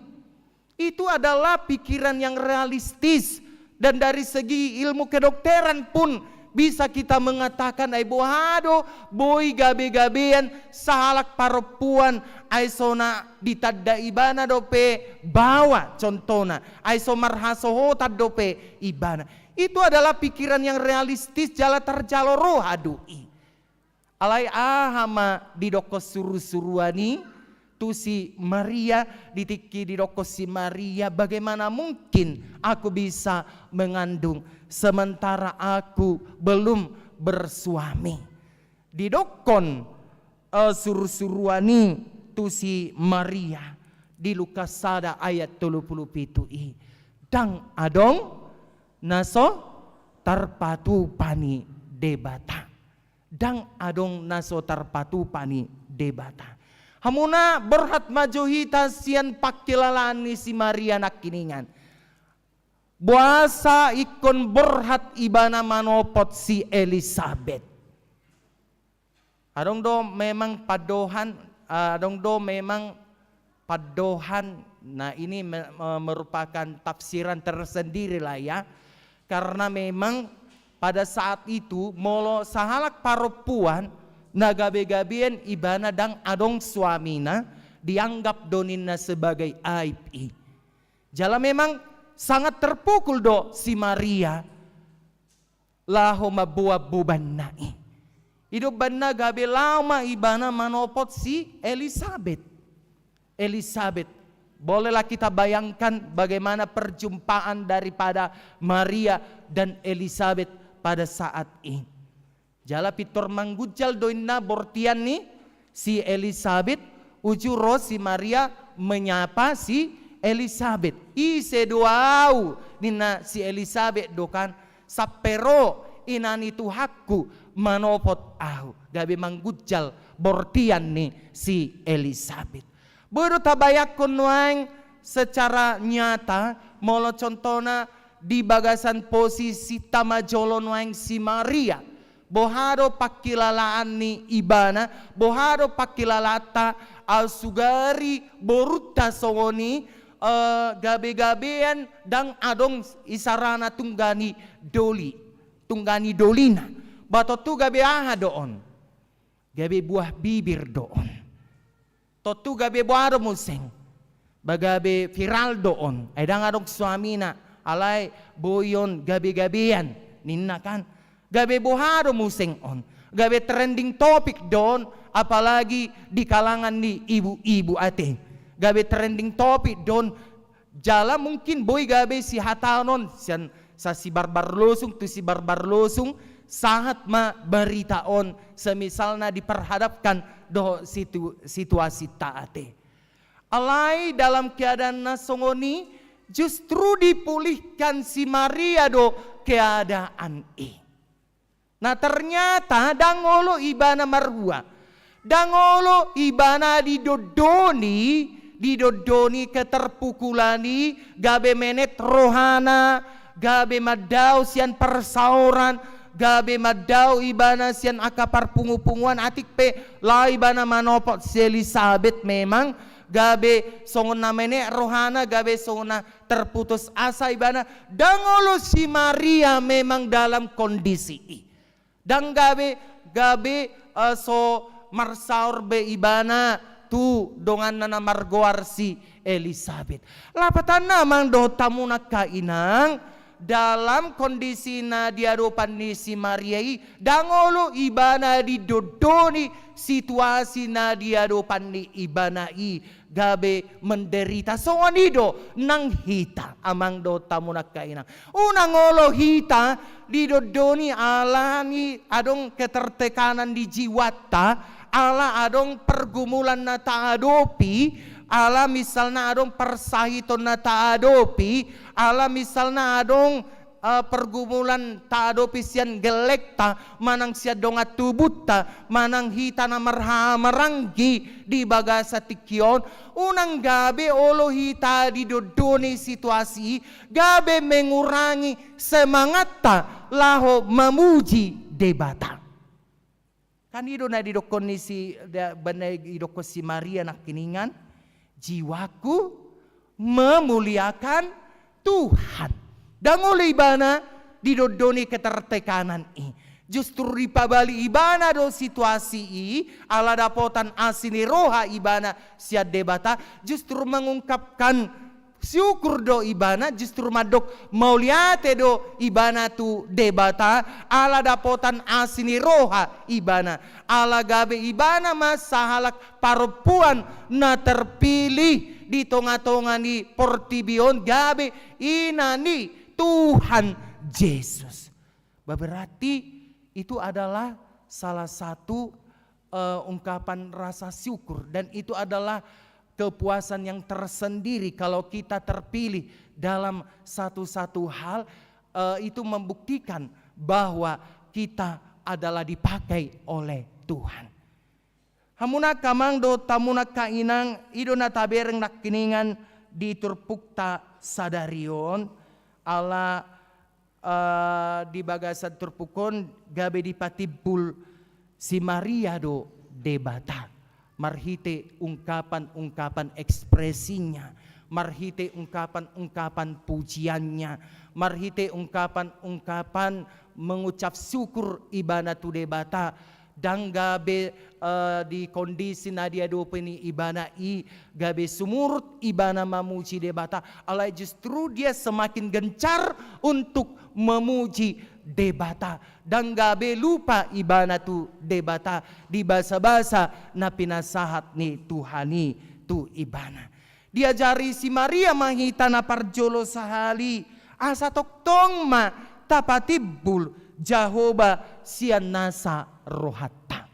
Itu adalah pikiran yang realistis dan dari segi ilmu kedokteran pun bisa kita mengatakan ay bohado boy gabe-gabean sahalak perempuan ay sona ditadda ibana dope bawa contohna ay so marhasohotad dope ibana. Itu adalah pikiran yang realistis jala terjaloro hadui. Alai ahama didoko suru-suruani tu si Maria ditiki didoko si Maria, bagaimana mungkin aku bisa mengandung sementara aku belum bersuami. Didokon suru-suruani tu si Maria di Lukas sada ayat 37 dang adong naso tarpatu pani debata. Dang adong naso tarpatu pani debata. Hamuna berhat majohita sian pakilalaan ni si Maria nakiningan. Buasa ikon berhat ibana manopot si Elizabeth. Adong do memang padohan, nah ini merupakan tafsiran tersendiri lah ya. Karena memang pada saat itu molo sahalak perempuan nagabe-gabean ibana dang adong suamina dianggap doninna sebagai aib. Jala memang sangat terpukul do si Maria laho mabuah buban nai. Hidup banna gabe lama ibana manopot si Elizabeth. Bolehlah kita bayangkan bagaimana perjumpaan daripada Maria dan Elizabeth pada saat ini. Jala pitor manggujal doina bortian nih si Elizabeth ujuro si Maria menyapa si Elizabeth. Ise doau nina si Elizabeth dokan sapero inani tuhakku manopot au. Gabe manggujal bortian nih si Elizabeth. Baru tabayakon nuang secara nyata molo contona di bagasan posisi tamajolo nuang si Maria. Bohado pakilalaan ni ibana, bohado pakilalata al sugari boruta sowoni gabe-gabean dang adong isarana tunggani dolina. Batotu gabe aha doon, gabe buah bibir doon. Totu gabe buah museng, bagabe viral doon. Edang adong suamina alay boyon gabe-gabean ninna kan. Gabe bohado museng on, gabe trending topik don, apalagi di kalangan ni ibu-ibu ate. Gabe trending topik don, jala mungkin boy gabe si hatanon, sian sa si barbar losung tu si barbar losung, sahat ma beritaon, semisalnya diperhadapkan do situasi taate. Alai dalam keadaan nasongoni, justru dipulihkan si Maria do keadaan Nah ternyata dangolo ibana marhua, dangolo ibana didodoni keterpukulani, gabe menet rohana, gabe madau sian persauran, gabe madau ibana sian akapar pungu-punguan atik pe la ibana manopot si Elizabeth memang gabe songona menek rohana, gabe songona terputus asa ibana, dangolo si Maria memang dalam kondisi dan gabe so marsaur be ibana tu dongan nana margoar si Elizabeth. Lapatan namang do tamuna kainang dalam kondisi na diadopan ni si Mariai dangolo ibana didodoni situasi na diadopan ni ibanai gabe menderita songonido nang hita amang do tamuna kainang. Unang olo hita didodoni ala ni adong ketertekanan di jiwata, ala adong pergumulan na taadopi, ala misalnya adong persahiton na taadopi, ala misalnya adong pergumulan taadopi sian gelekta, manang siya donga tubutta, manang hita na maranggi di bagasa tikyon, unang gabe olo hita didodoni situasi, gabe mengurangi semangatta laho memuji debata. Kan ido na didokon ni si banay idokon si Maria nakiningan, jiwaku memuliakan Tuhan. Dan oleh ibana didodoni ketertekanan ini. Justru di pabali ibana do situasi ala dapotan asini roha ibana siad debata justru mengungkapkan syukur do ibana justru madok mauliate do ibana tu debata ala dapotan asini roha ibana ala gabe ibana mas sahalak perempuan na terpilih di tonga-tonga ni portibion gabe inani Tuhan Yesus. Berarti itu adalah salah satu ungkapan rasa syukur dan itu adalah kepuasan yang tersendiri kalau kita terpilih dalam satu-satu hal itu membuktikan bahwa kita adalah dipakai oleh Tuhan. Hamuna kamang do tamuna kainang idona tabereng nak kiningan di turpukta sadarion ala di bagasan turpukon gabe di patibul si Maria do debata marhite ungkapan-ungkapan ekspresinya, marhite ungkapan-ungkapan pujiannya, marhite ungkapan-ungkapan mengucap syukur ibana tu debata dan gabe di kondisi nadia do peni ibana gabe sumurut ibana memuji debata alai justru dia semakin gencar untuk memuji debata dan gabe lupa ibana tu debata di bahasa-bahasa na pinasahat ni Tuhani tu ibana diajari si Maria mahita na parjolo sahali asa toktong ma tapatibul Jahoba sian nasa rohata.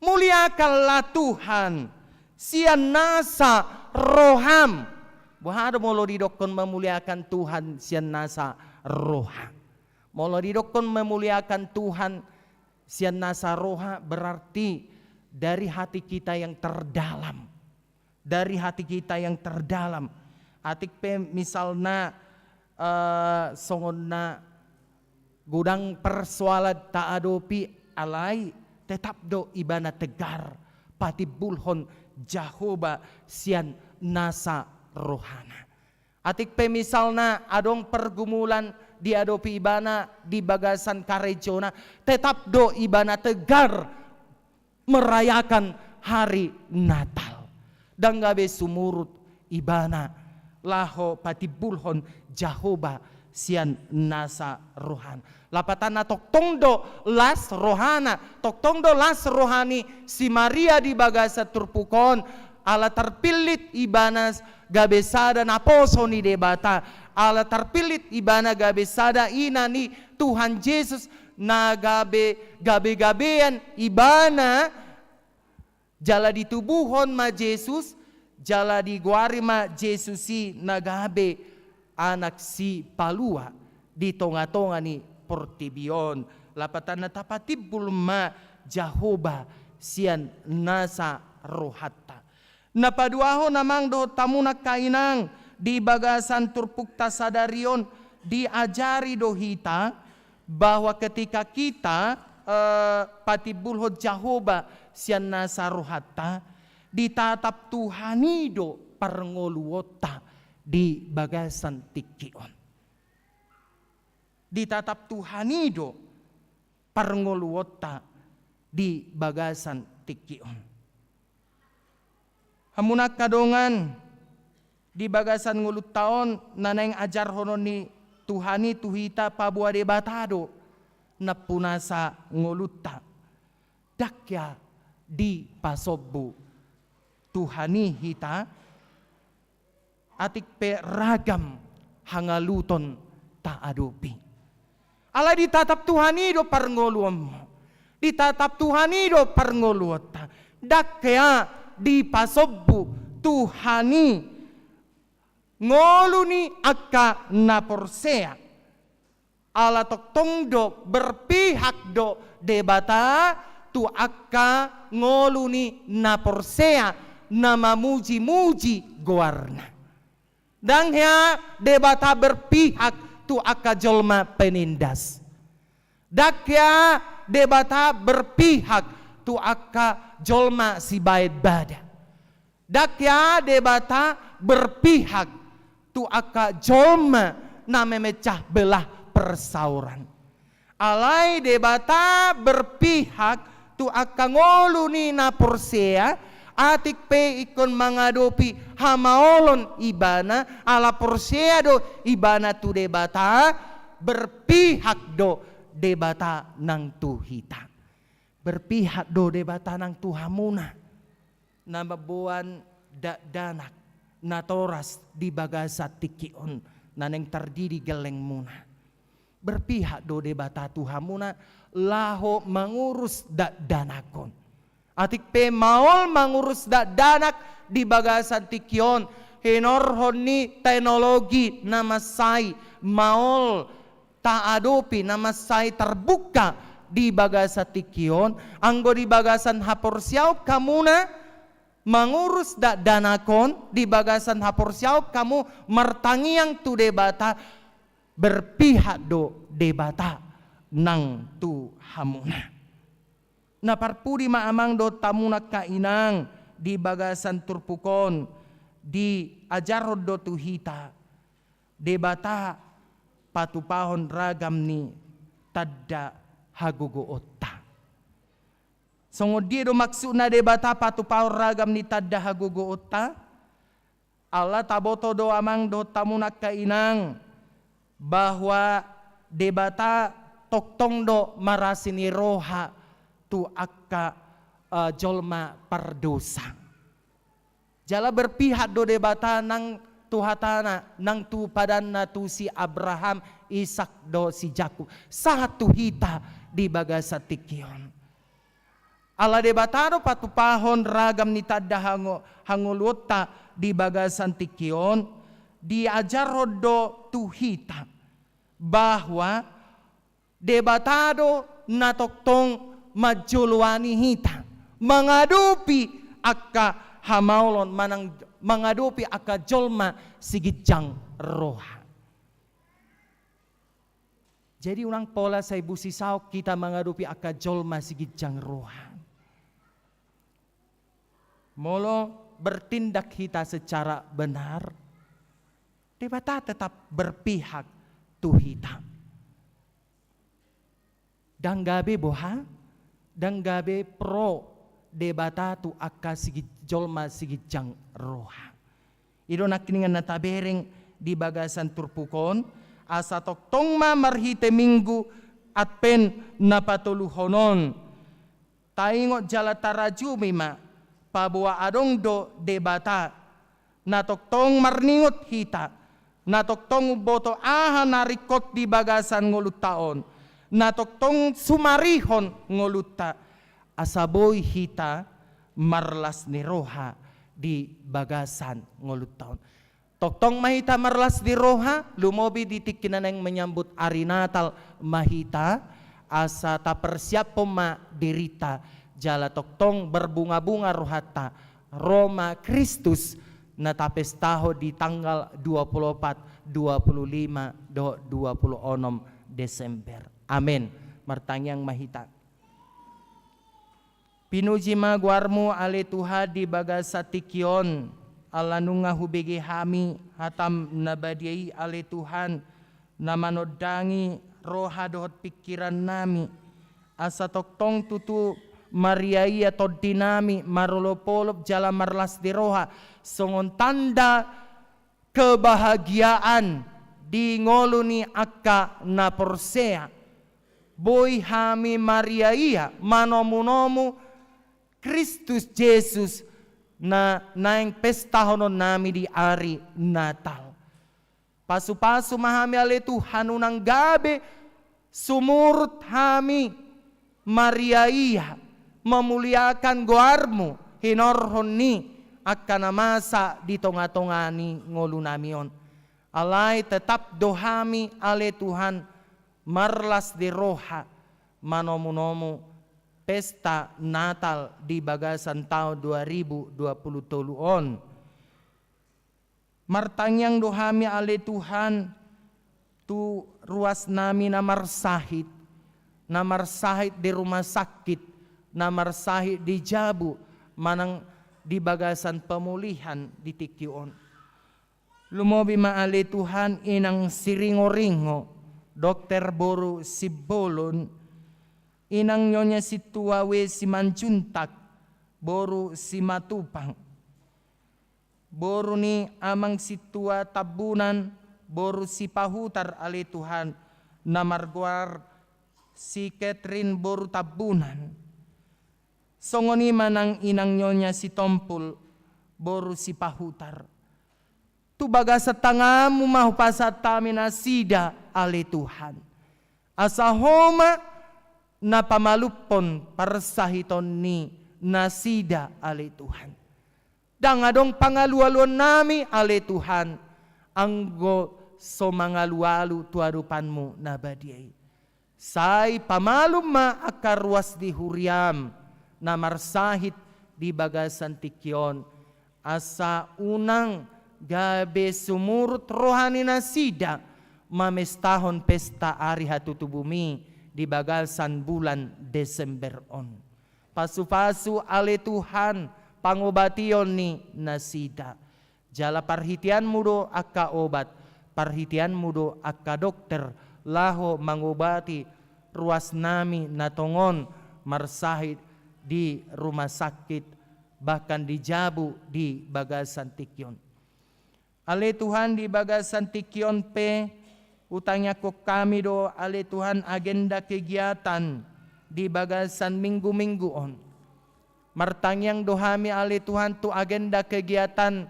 Muliakanlah Tuhan sian nasa roham. Bahada molo didokon memuliakan Tuhan sian nasa roha. Molo didokon memuliakan Tuhan sian nasa roha berarti dari hati kita yang terdalam. Dari hati kita yang terdalam. Atik pe misalna songonna gudang persoalan tak adopi alai tetap do ibana tegar patibulhon Jahoba sian nasa rohana. Atik pe misalna adong pergumulan di adopi ibana di bagasan karejona tetap do ibana tegar merayakan hari Natal. Dan gabe sumurut ibana laho patibulhon Jahoba sian nasa rohan. Lapatana toktongdo las rohana, toktongdo las rohani si Maria di bagasa turpukon ala terpilit ibanas gabesada naposo ni debata ala terpilit ibana gabesada inani Tuhan Yesus na gabe-gabean ibana jala ditubuhon ma Yesus jala diguari ma Yesusi na gabe anak si palua di tonga-tonga ni portibion lapatan na tapatibul ma Jahoba sian nasa rohata. Napaduaho namang do tamuna kainang di bagasan turpukta sadarion diajari do hita bahwa ketika kita patibulho Jahoba sian nasa rohata ditatap Tuhanido parngoluota di bagasan tikion. Ditatap Tuhanido parngoluota di bagasan tikion. Hamunak kadongan di bagasan ngulut taon naneng ajar hono ni Tuhani tuhita pabua debatado na punasa ngulutta dakya di pasobbu Tuhani hita atik pe ragam hangaluton ta adopi. Ala ditatap Tuhanido parngoluam, ditatap Tuhanido parngoluota. Dakya di pasobbu Tuhani ngoluni akka naporsea. Ala toktongdo berpihak do debata tu akka ngoluni naporsea nama muji-muji goarna. Dan ya debata berpihak tu akka jolma penindas. Dakya debata berpihak tu akka jolma si baid bada. Dakya debata berpihak tu akka jolma na memecah belah persauran. Alai debata berpihak tu akangolu ni na Porsea atik pe ikon mangadopi hamaolon ibana ala Porsea do ibana tu debata berpihak do debata nang tuhita. Berpihak do debata nang tuhamuna na mabuan danak na toras di bagasa tikion na neng terdiri geleng muna. Berpihak do debata tuhamuna laho mangurus danakon. Atik pe maol mangurus danak di bagasan tikion. Hinorhon ni teknologi namasay maol taadopi namasay terbuka di bagasa tikion. Anggo di bagasan haporsiaw kamuna mangurus danakon di bagasan haporsiaw kamu mertangiang tu debata berpihak do debata nang tu hamuna. Na parpudi maamang do tamuna kainang di bagasan turpukon di ajarod do tuhita debata patupahon ragam ni tadda hagugo otta. Songodi do maksud na debata patupahon ragam ni tadda hagugo otta. Allah taboto do amang do tamuna kainang bahwa debata toktong do marasini roha tu akka jolma perdosa. Jala berpihak do debata nang tuhatana nang tu padanna tu si Abraham, Ishak do si Jakub. Satu hita di bagasa tikion. Ala debata do patupahon ragam ni tadda hangulota di bagasan tikion. Diajar do tuhita bahwa debatado natoktong majulwani hita mengadupi akka hamaulon manang mengadupi akka jolma sigitjang roha. Jadi ulang pola saya busisau kita mengadupi akka jolma sigitjang roha. Molo bertindak kita secara benar. Debata tetap berpihak tuhita. Dan gabe boha, dan gabe pro debata tu akka sigit jolma sigit jang roha. Ido nakiningan natabereng di bagasan turpukon asa toktong ma marhite minggu atpen napatuluhonon. Taingot jala tarajumi ma pabuwa adong do debata natoktong marningot hita. Natoktong boto aha narikot di bagasan ngulut taon. Natoktong sumarihon nguluta. Asaboy hita marlas ni roha di bagasan ngulut taon. Toktong mahita marlas di roha. Lumobi ditik kinaneng menyambut ari Natal mahita. Asa ta persiap ma dirita. Jala toktong berbunga-bunga rohata. Roma Kristus natapestaho di tanggal 24, 25, 26 Desember. Amin. Martangyang mahita. Pinuji maguarmu ale Tuhan di bagasa tikion. Ala nunga hubigi hami hatam nabadiai ale Tuhan. Namanodangi roha dohot pikiran nami. Asa toktong tutu Mariai atau dinami marolopolop jala marlas di roha songon tanda kebahagiaan di ngoluni akka na Porsea boy hami Mariaia manomu Kristus Yesus na naing pesta honon nami di ari Natal. Pasu-pasu mahami ale Tuhan unang gabe sumurut hami Mariaia memuliakan goarmu hinorhon ni akan masa di tonga-tongani ngolu namion. Alai tetap dohami ale Tuhan marlas di roha manomu pesta Natal di bagasan tahun 2020 on. Martangyang dohami ale Tuhan tu ruas nami namar sahid di rumah sakit namar sahid di Jabu manang di bagasan pemulihan di Tikion. Lumobi maali Tuhan inang siringo-ringo Dokter boru si bolon, inang nyonya si tuawe si mancuntak, boru si matupang. Boru ni amang si tua tabunan, boru si pahutar ali Tuhan, namarguar si Catherine boru tabunan. Songoni manang inang nyonya si tompul, boru si pahutar. Tu baga sa tangamu mahu pasat tami nasida ali Tuhan. Asa homa na pamalupon parsahiton ni nasida ali Tuhan. Dangadong pangalualuan nami ali Tuhan. Anggo so mangalualu tuadupanmu na badiay. Say pamalum ma akarwas di huriam na marsahit di bagasan tikyon. Asa unang gabe sumurut rohani nasida mamestahon pesta ari hatutubumi di bagasan bulan Desember on. Pasu-pasu ali Tuhan pangobation ni nasida. Jala parhitian mudo akka obat, parhitian mudo akka dokter, laho mangobati ruas nami natongon marsahit di rumah sakit, bahkan dijabu di bagasan tikyon. Ale Tuhan di bagasan tikyon pe, utangnya ko kami do ale Tuhan agenda kegiatan di bagasan minggu-minggu on. Martangyang dohami ali Tuhan tu agenda kegiatan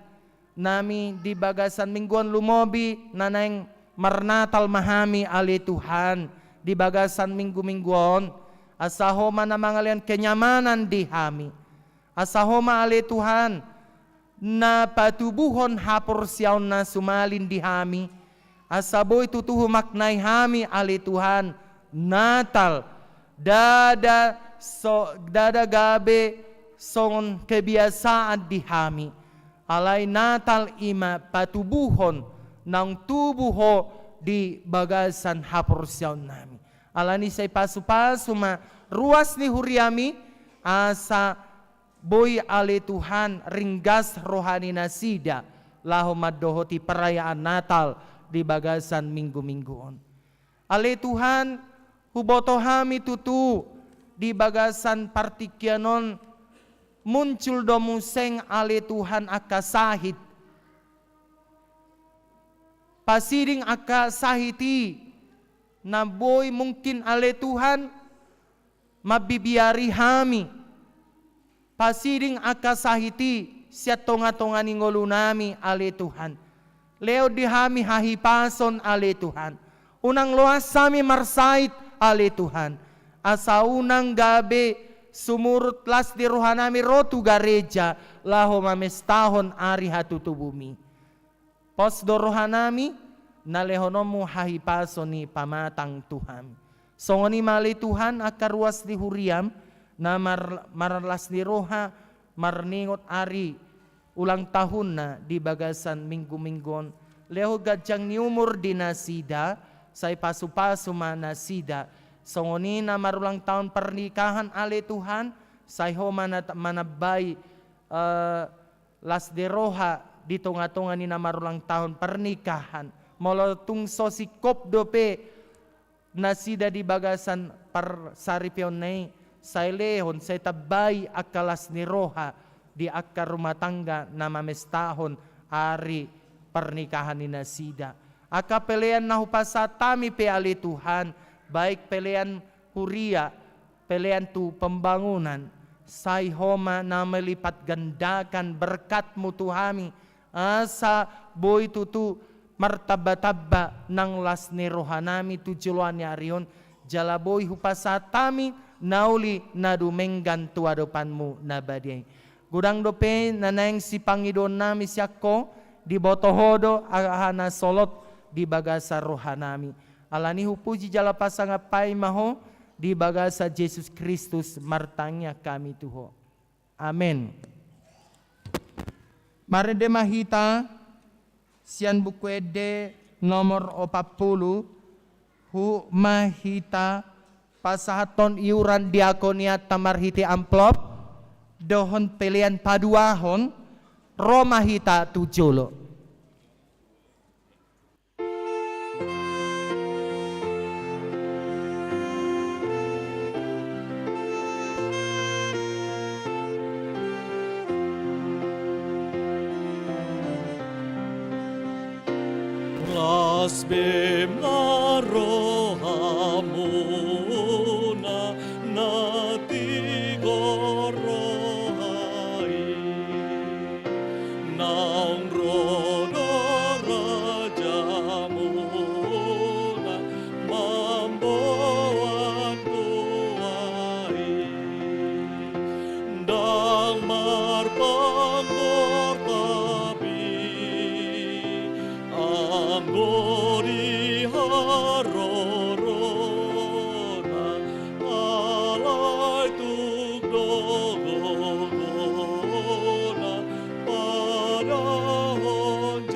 nami di bagasan mingguan lumobi naneng marnatal mahami ali Tuhan di bagasan minggu-mingguan asahoma na mangalian kenyamanan di hami asahoma ali Tuhan na patubuhon hapor siyaw na sumalin di hami asaboy tutuhu maknay hami ali Tuhan natal dada gabe songon kebiasaan di hami alay natal ima patubuhon ng tubuho di bagasan haporsyaw nami alani say pasu-pasu ma ruas ni huriami asa boy ali Tuhan ringgas rohani nasida laho madohoti perayaan natal di bagasan minggu-mingguon ali Tuhan huboto hami tutu di bagasan partikyanon muncul domuseng ali Tuhan aka sahit. Pasiring aka sahiti na boy mungkin ali Tuhan mabibiari hami. Pasiring aka sahiti siya tonga-tonga ni ngolo nami ali Tuhan. Leo di hami hahipason ali Tuhan. Unang loas sami marsait ali Tuhan. Asa unang gabi sumurut las di rohanami rotu gareja laho mamestahon ari hatutubumi. Pos do rohanami nalehonomu hahipaso ni pamatang Tuhan. Songoni mali Tuhan akaruas di huriam na marlas di roha marningot ari ulang tahun na di bagasan minggu-minggon. Leho gajang ni umur di nasida say pasu-pasu manasida. Songoni na marulang tahun pernikahan ali Tuhan say ho manabay las de roha di tunga-tunga ni na marulang tahun pernikahan molotong sosikop dope nasida di bagasan par saripyon nay say lehon say tabay akalas ni roha di akar rumah tangga na mamestahon ari pernikahan ni nasida akapelean na hupasatami pe ali Tuhan baik pelean huria, pelean tu pembangunan, say homa na melipat gandakan berkatmu Tuhami, asa boy tutu martaba-taba ng las ni rohanami tujuan ni arion, jalaboy hupasatami nauli na dumenggan tuadopanmu na badiyay. Gudang dope nanayang si Panginoon nami siyako, di botohodo ahana solot di bagasa rohanami. Alani hupuji jala pasanga pai maho di bagasa Yesus Kristus martangnya kami tuho. Amen. Marede mahita sian bukwede nomor 40 hu mahita pasahaton iuran diakonia tamarhiti amplop dohon pelian paduahon romahita tujolo. Asbem na rohamuna natigorohai naung rodo rajamuna mamboan tuai dang marpanggor tabi anggori harorona alai tuk dogona pada honjeai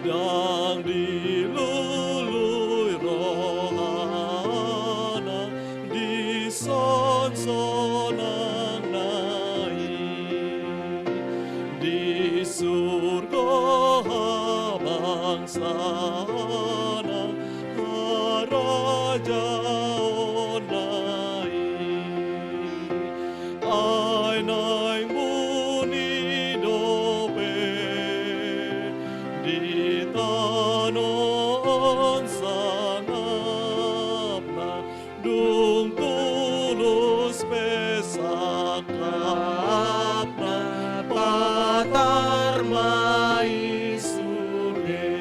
dang dilului rohana di son-sonang nai di surga bangsana haraja onai ai nai muni dope di tanon sangapna dung tulus pesaklapna patar mai sure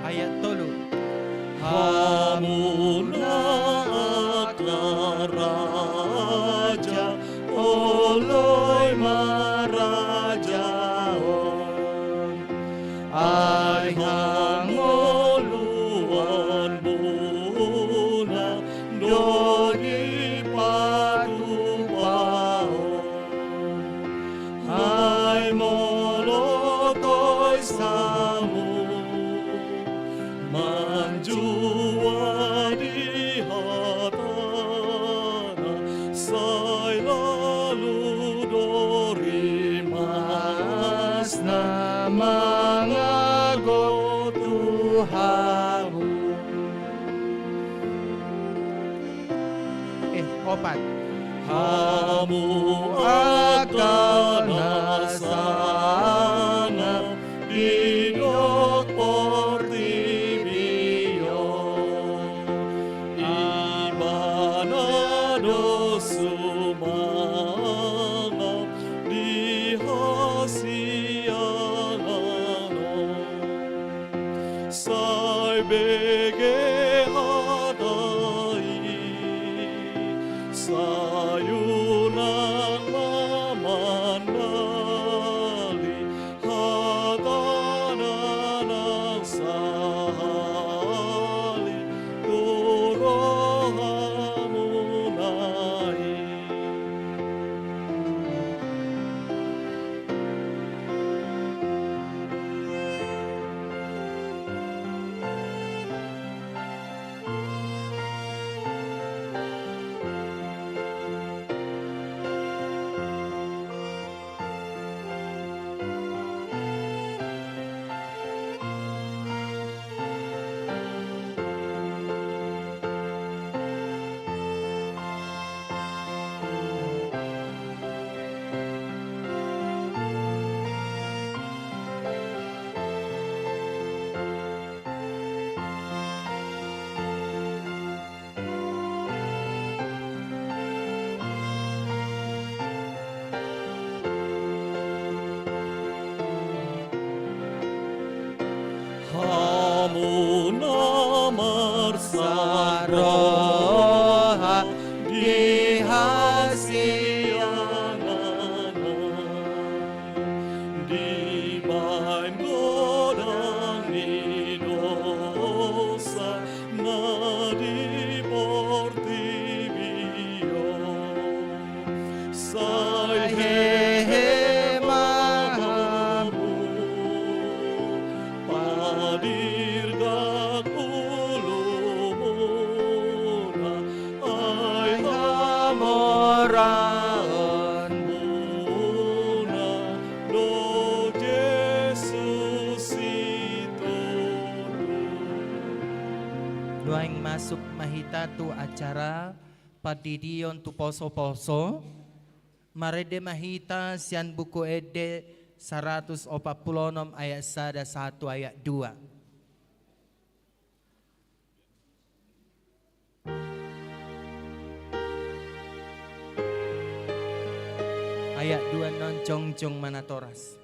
Ayat 3. Hamuna raja oloi marajaon ai hangoluan buna dogi patupaon ai molotoi samu manjua di hatana sai lalu dorimas na mangago Tuhanmu. 4. Hamu akan sana bidok portibio ibanado sumanga di hasiangano sai bege hadai sayunang mamandali hatanan ang sahali turohamunai di main godang ni dosa na di portibio sai he mahamu padir gak ulumuna ai Moraon muna do Jesus itu Luaing masuk mahita tu acara padidion tu poso-poso. Marede mahita sian buku ede 146 ayat 1 ayat 2. Ayat 2 non jong manatoras.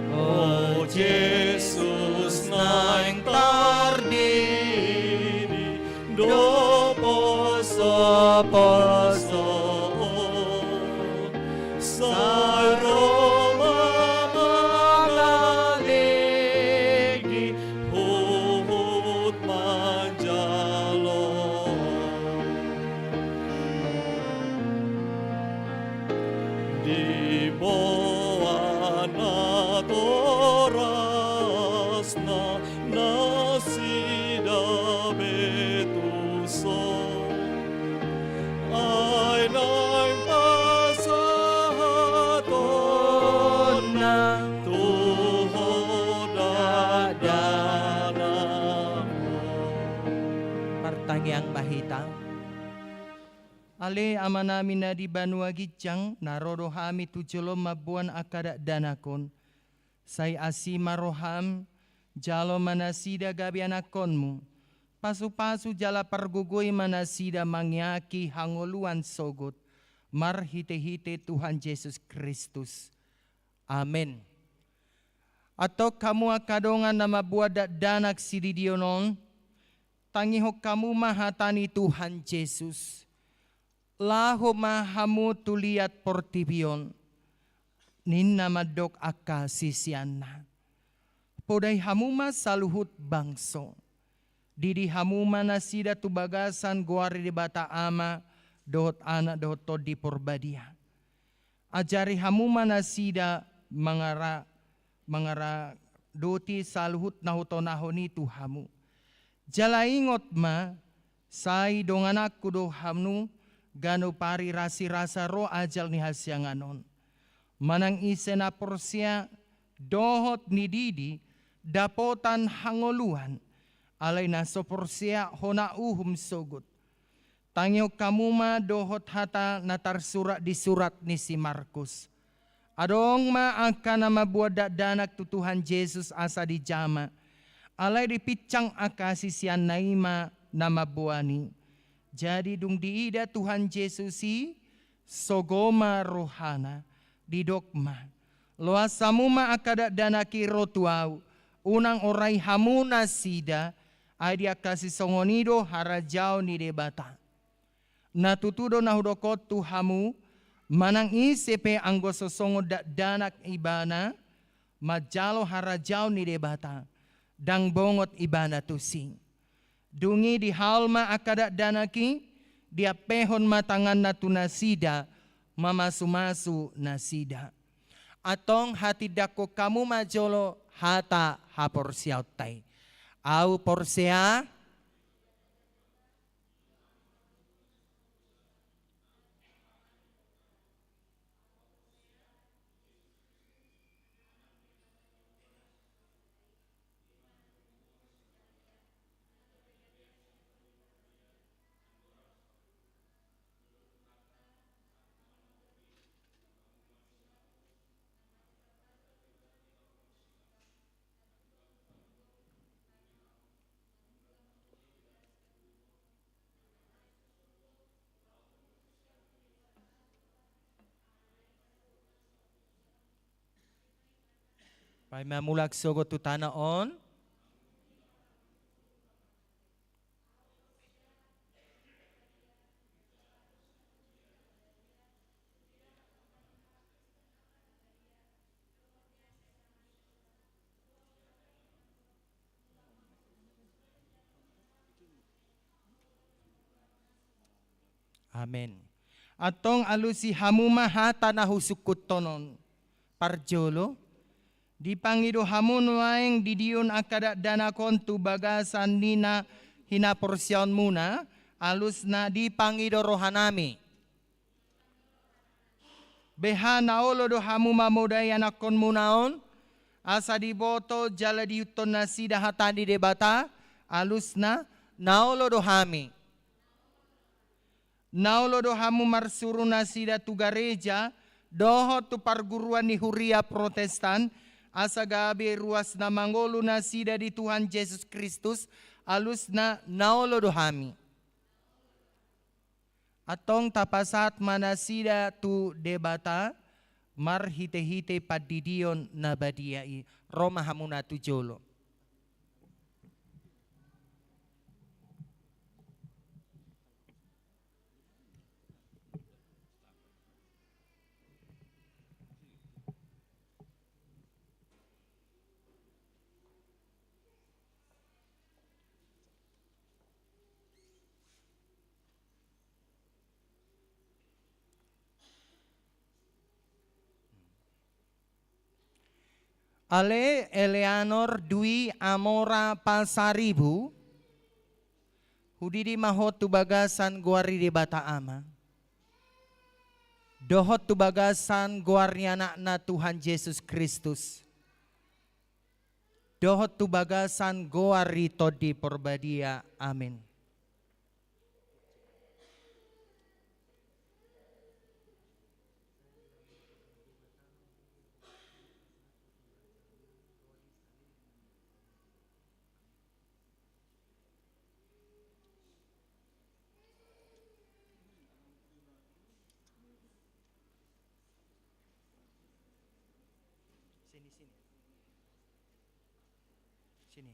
Oh Jesus naing tardini do poso sai Roma mangalegi huhut manjalo di bawah toras na nasida betuso ay naing pasahaton Na tuhod dadanamo Martangiang mahita. Ale ama namin na di banua gijang narodo hami tujolo mabuan akada danakon. Say asima roham jalo manasida gabi anakonmu. Pasu-pasu jala pergugoy manasida mangyaki hangoluan sogot. Marhite-hite Tuhan Yesus Kristus. Amen. Atau kamu akadongan na mabuat danak sididionon. Tangihok kamu mahatani Tuhan Yesus. Laho mahamu tuliat portibion. Ninna madok aka sisiana. Podai hamuma saluhut bangso. Didi hamuma nasida tubagasan guari di bata ama. Dohot anak dohot todi porbadia. Ajari hamuma nasida mangara doti saluhut nahutonahoni tuhamu. Jalaingot ma sai donganak kudo hamnu gano pari rasi-rasa ro ajal ni hasyanganon. Manang isena porsia dohot ni didi dapotan hangoluan alay na so porsia hona uhum sogut. Tangyo kamuma dohot hata natarsurat di surat ni si Markus. Adong ma angka na mabuada danak tutuhan Jesus asa di jama. Alay di picang akasi siyan naima na mabuani. Jadi dung diida Tuhan Yesusi sogoma rohana di dogma. Loa samuma akada danaki rotuau unang orai hamuna sida ay dia kasih songonido harajau ni debata. Natutudo na hudokot tuhamu manang isepe anggo sosongo danak ibana majalo harajau ni debata dang bongot ibana tusing. Dungi di halma akada danaki dia pehon matangan natu nasida mamasumasu nasida. Atong hati dako kamu majolo hata haporsiaw tay. Au porsia Pai mamulak sogo tu tanah on. Amen. Atong alusi hamuma hata na husukut tonon. Parjolo. Di pangido hamun waeng didiun akadak dana kontu bagasan nina hina porsion muna. Alus na di pangido rohanami. Beha naolo do hamuma modaya nakon munaon. Asa di boto jala diuton na sida hatadi debata. Alus na naolo do hami. Naulo do hamu marsuru nasida tu gareja, doho tu perguruan ni Huria Protestan, asa gabe ruas na mangolu nasida di Tuhan Yesus Kristus, alus na naulo do hami. Atong tapasat manasida tu debata, marhite-hite padidion na badiai, Roma hamuna tu jolo. Ale Eleanor Dwi Amora Pasaribu hudidi mahot tu bagasan guari di bata ama. Dohot tu bagasan guari anak na Tuhan Yesus Kristus. Dohot tu bagasan guari todi porbadia. Amin. Sini.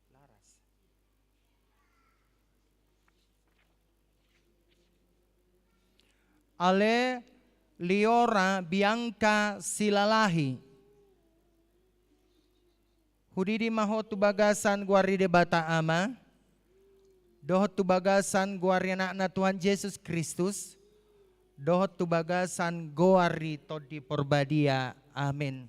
Laras. Ale Liora Bianca Silalahi. Hudidi mahot tu bagasan guari de bata ama. Dohot tu bagasan guari anak na Tuhan Yesus Kristus. Dohot tu bagasan goari todi porbadia. Amin.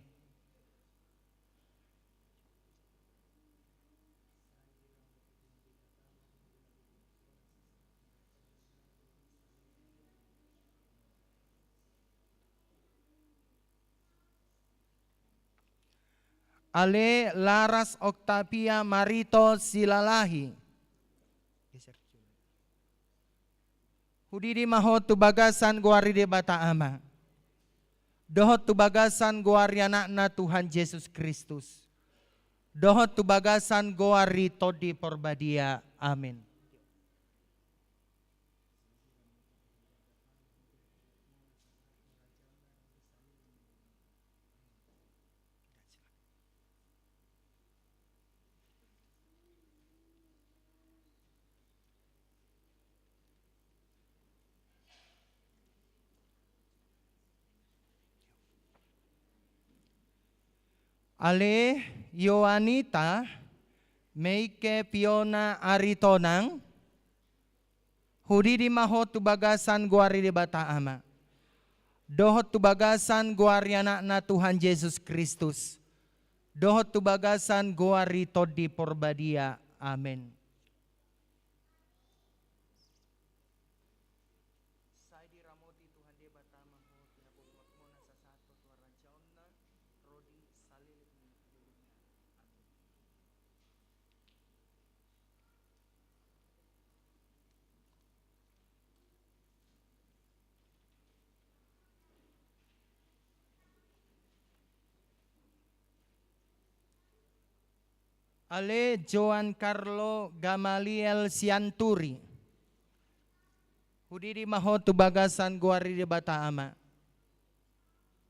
Ale Laras Octavia Marito Silalahi. Hudidi mahot tu bagasan guari de bata ama. Dohot tu bagasan guari anak na Tuhan Yesus Kristus. Dohot tu bagasan guari todi porbadia. Amin. Ale Yoanita Meike Piona Aritonang hudidi mahot tu bagasan guari de bata ama. Dohot tu bagasan guari anak na Tuhan Yesus Kristus. Dohot tu bagasan guari todi porbadia. Amin. Ale Joan Carlo Gamaliel Sianturi. Hudidi mahot tu bagasan guari de bata ama.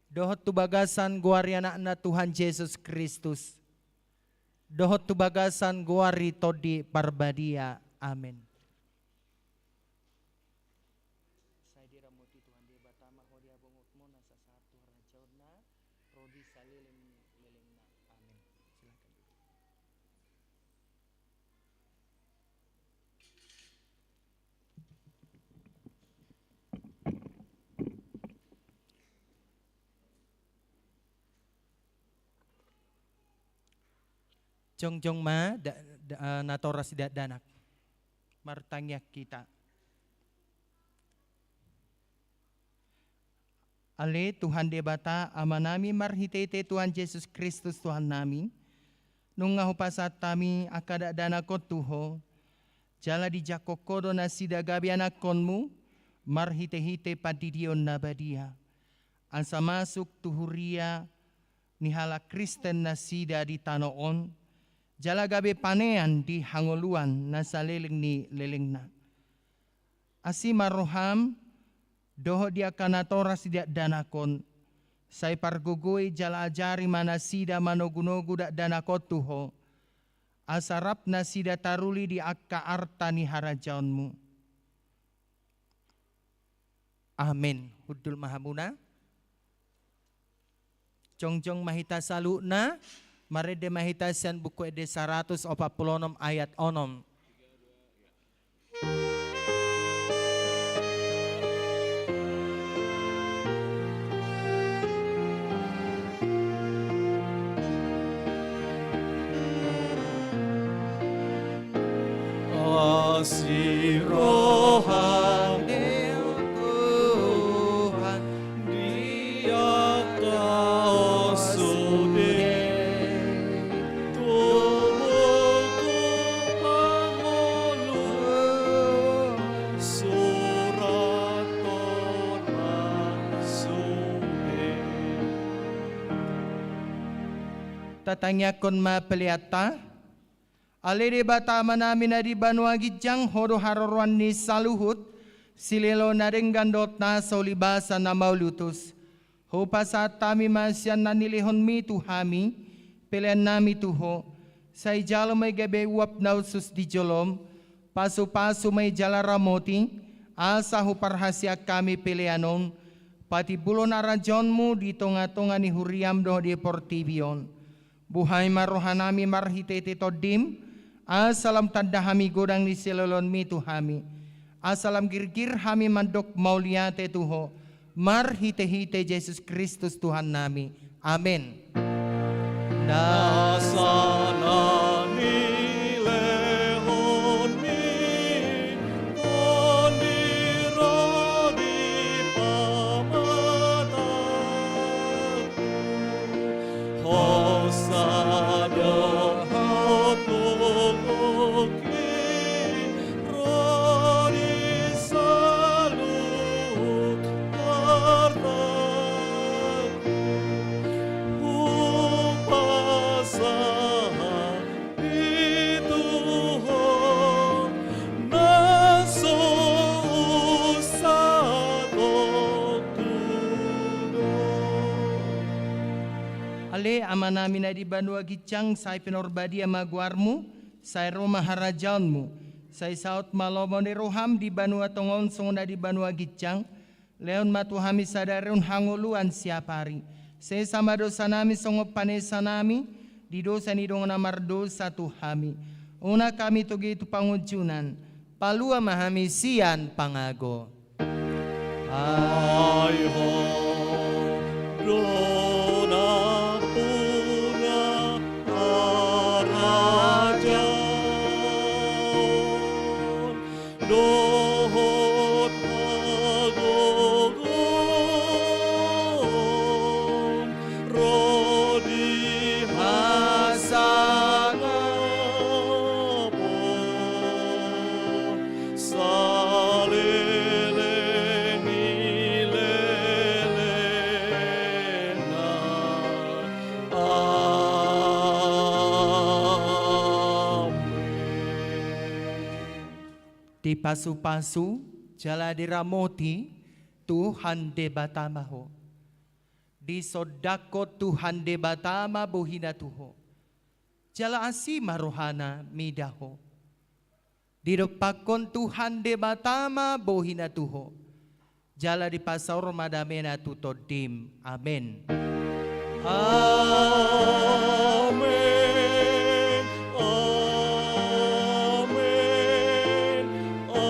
Dohot tu bagasan guari anak-anak Tuhan Yesus Kristus. Dohot tu bagasan guari todi parbadia. Amin. Jong ma natora sidat danak. Martangyak kita. Ale Tuhan debata amanami marhitete Tuhan Yesus Kristus Tuhan nami. Nung ngahupasat tami akada danakot tuho. Jala di jakokodo na sida gabi anakonmu. Marhite-hite padidion nabadia. Ansa masuk tuhuria nihala Kristen na sida di tanoon. Jala gabi panean di hangoluan na sa leling ni leling na. Asi maroham, doho dia kanatora sidak danakon. Say pargugoy jala ajari mana sida manogunogu dak danakot tuho. Asarap na sida taruli di akka arta ni harajaunmu. Amin. Hudul mahamuna. Jongjong mahita salu na. Marede mahitasan buku ede 146 ayat 6. Asirohan Tuhan Dia kausude Tumuku pangolu Surat Torah sude Tatangyakon ma peliata. Alede bata manamin na di banwa gijang hodo harorwan ni saluhut silelo na rin gandot na sa ulibasa na maulutos. Hupa sa tami masyan na nilihon mi tuhami pilihan nami tuho. Sa ijalo may gabi uwap na usus di jolom paso-paso may jala ramoti asa huparhasya kami pilihanon pati bulon arajon mo dito nga tunga ni huriam do di portibion. Buhay marohanami marhitete todim. Asalam tanda hami godang ni silolon mi tuhami. Asalam girgir hami mandok mauliate tuho. Marhite-hite Yesus Kristus Tuhan nami. Amin. Nasana nilehon mi Kondiro di pamataku Hosado hotuki Rodi salut hartaku Upasa ituho Naso usato tudo Ale ama namin na di banwa gitsang sa pinorbadia magwarmu, sa Roma harajaunmu, sa isaut malomon ni roham di banwa tongon song na di banwa gitsang, leon matuhami sadarun hanguluan siapari. Sa sama dosa nami songop panesa nami, di dosa ni dong namardo sa tuhami. Una kami tugi itu pangujunan, palua mahami sian pangago. Ay ho, dona puna arajaon, dohot pagogon, rodi hasangapon, salele nilelena, Di pasu-pasu, jala di ramoti, Tuhan debatamaho. di sodako Tuhan de batama bohina tuho. Jala asima rohana midaho. Di dopakon Tuhan de batama bohina tuho. Jala di pasar madamena tutodim. Amin. Amen. Amen. Amen.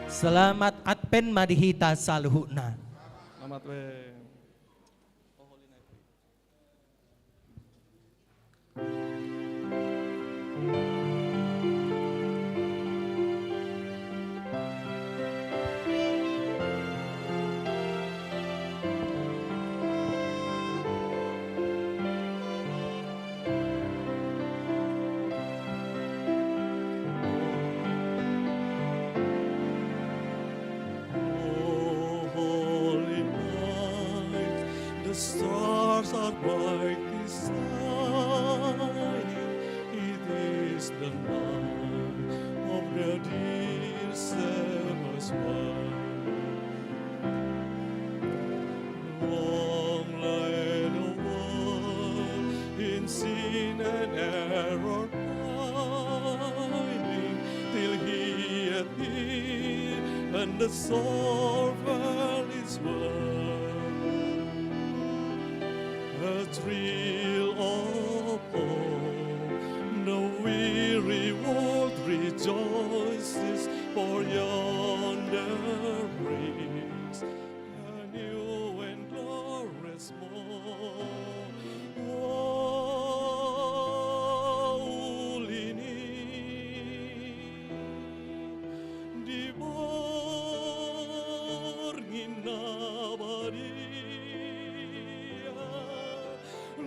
Selamat Advent madihita saluhuna. Selamat we. Oh, holy night, the stars are brightly shining. It is the night of the dear Savior's birth. Long lay the world in sin and error pining, till He appeared and the soul felt its worth. A thrill of hope, the weary world rejoices, for yonder breeze a new and glorious morn. Oh, ulini di borgin nabadia,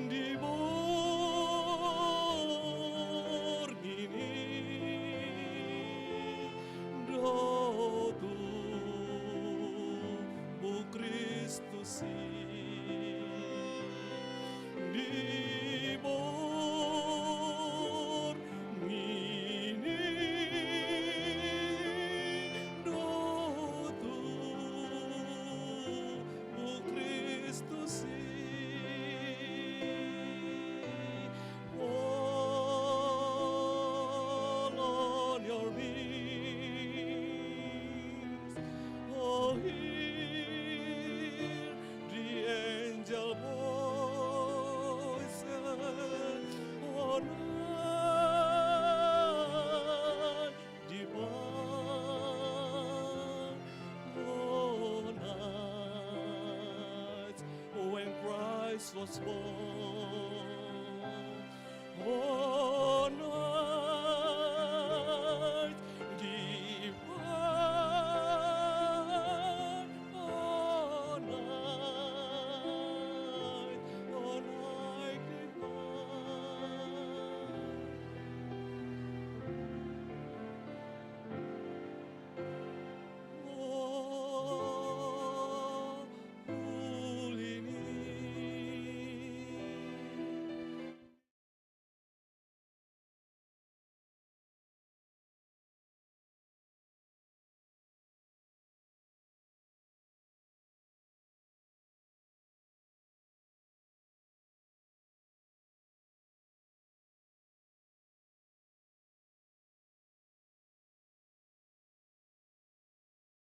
di borgini do tu o Christus di borgini do tu o Christus fall on your knees. Oh, hear the angel voices on high, divine, oh, night when Christ was born.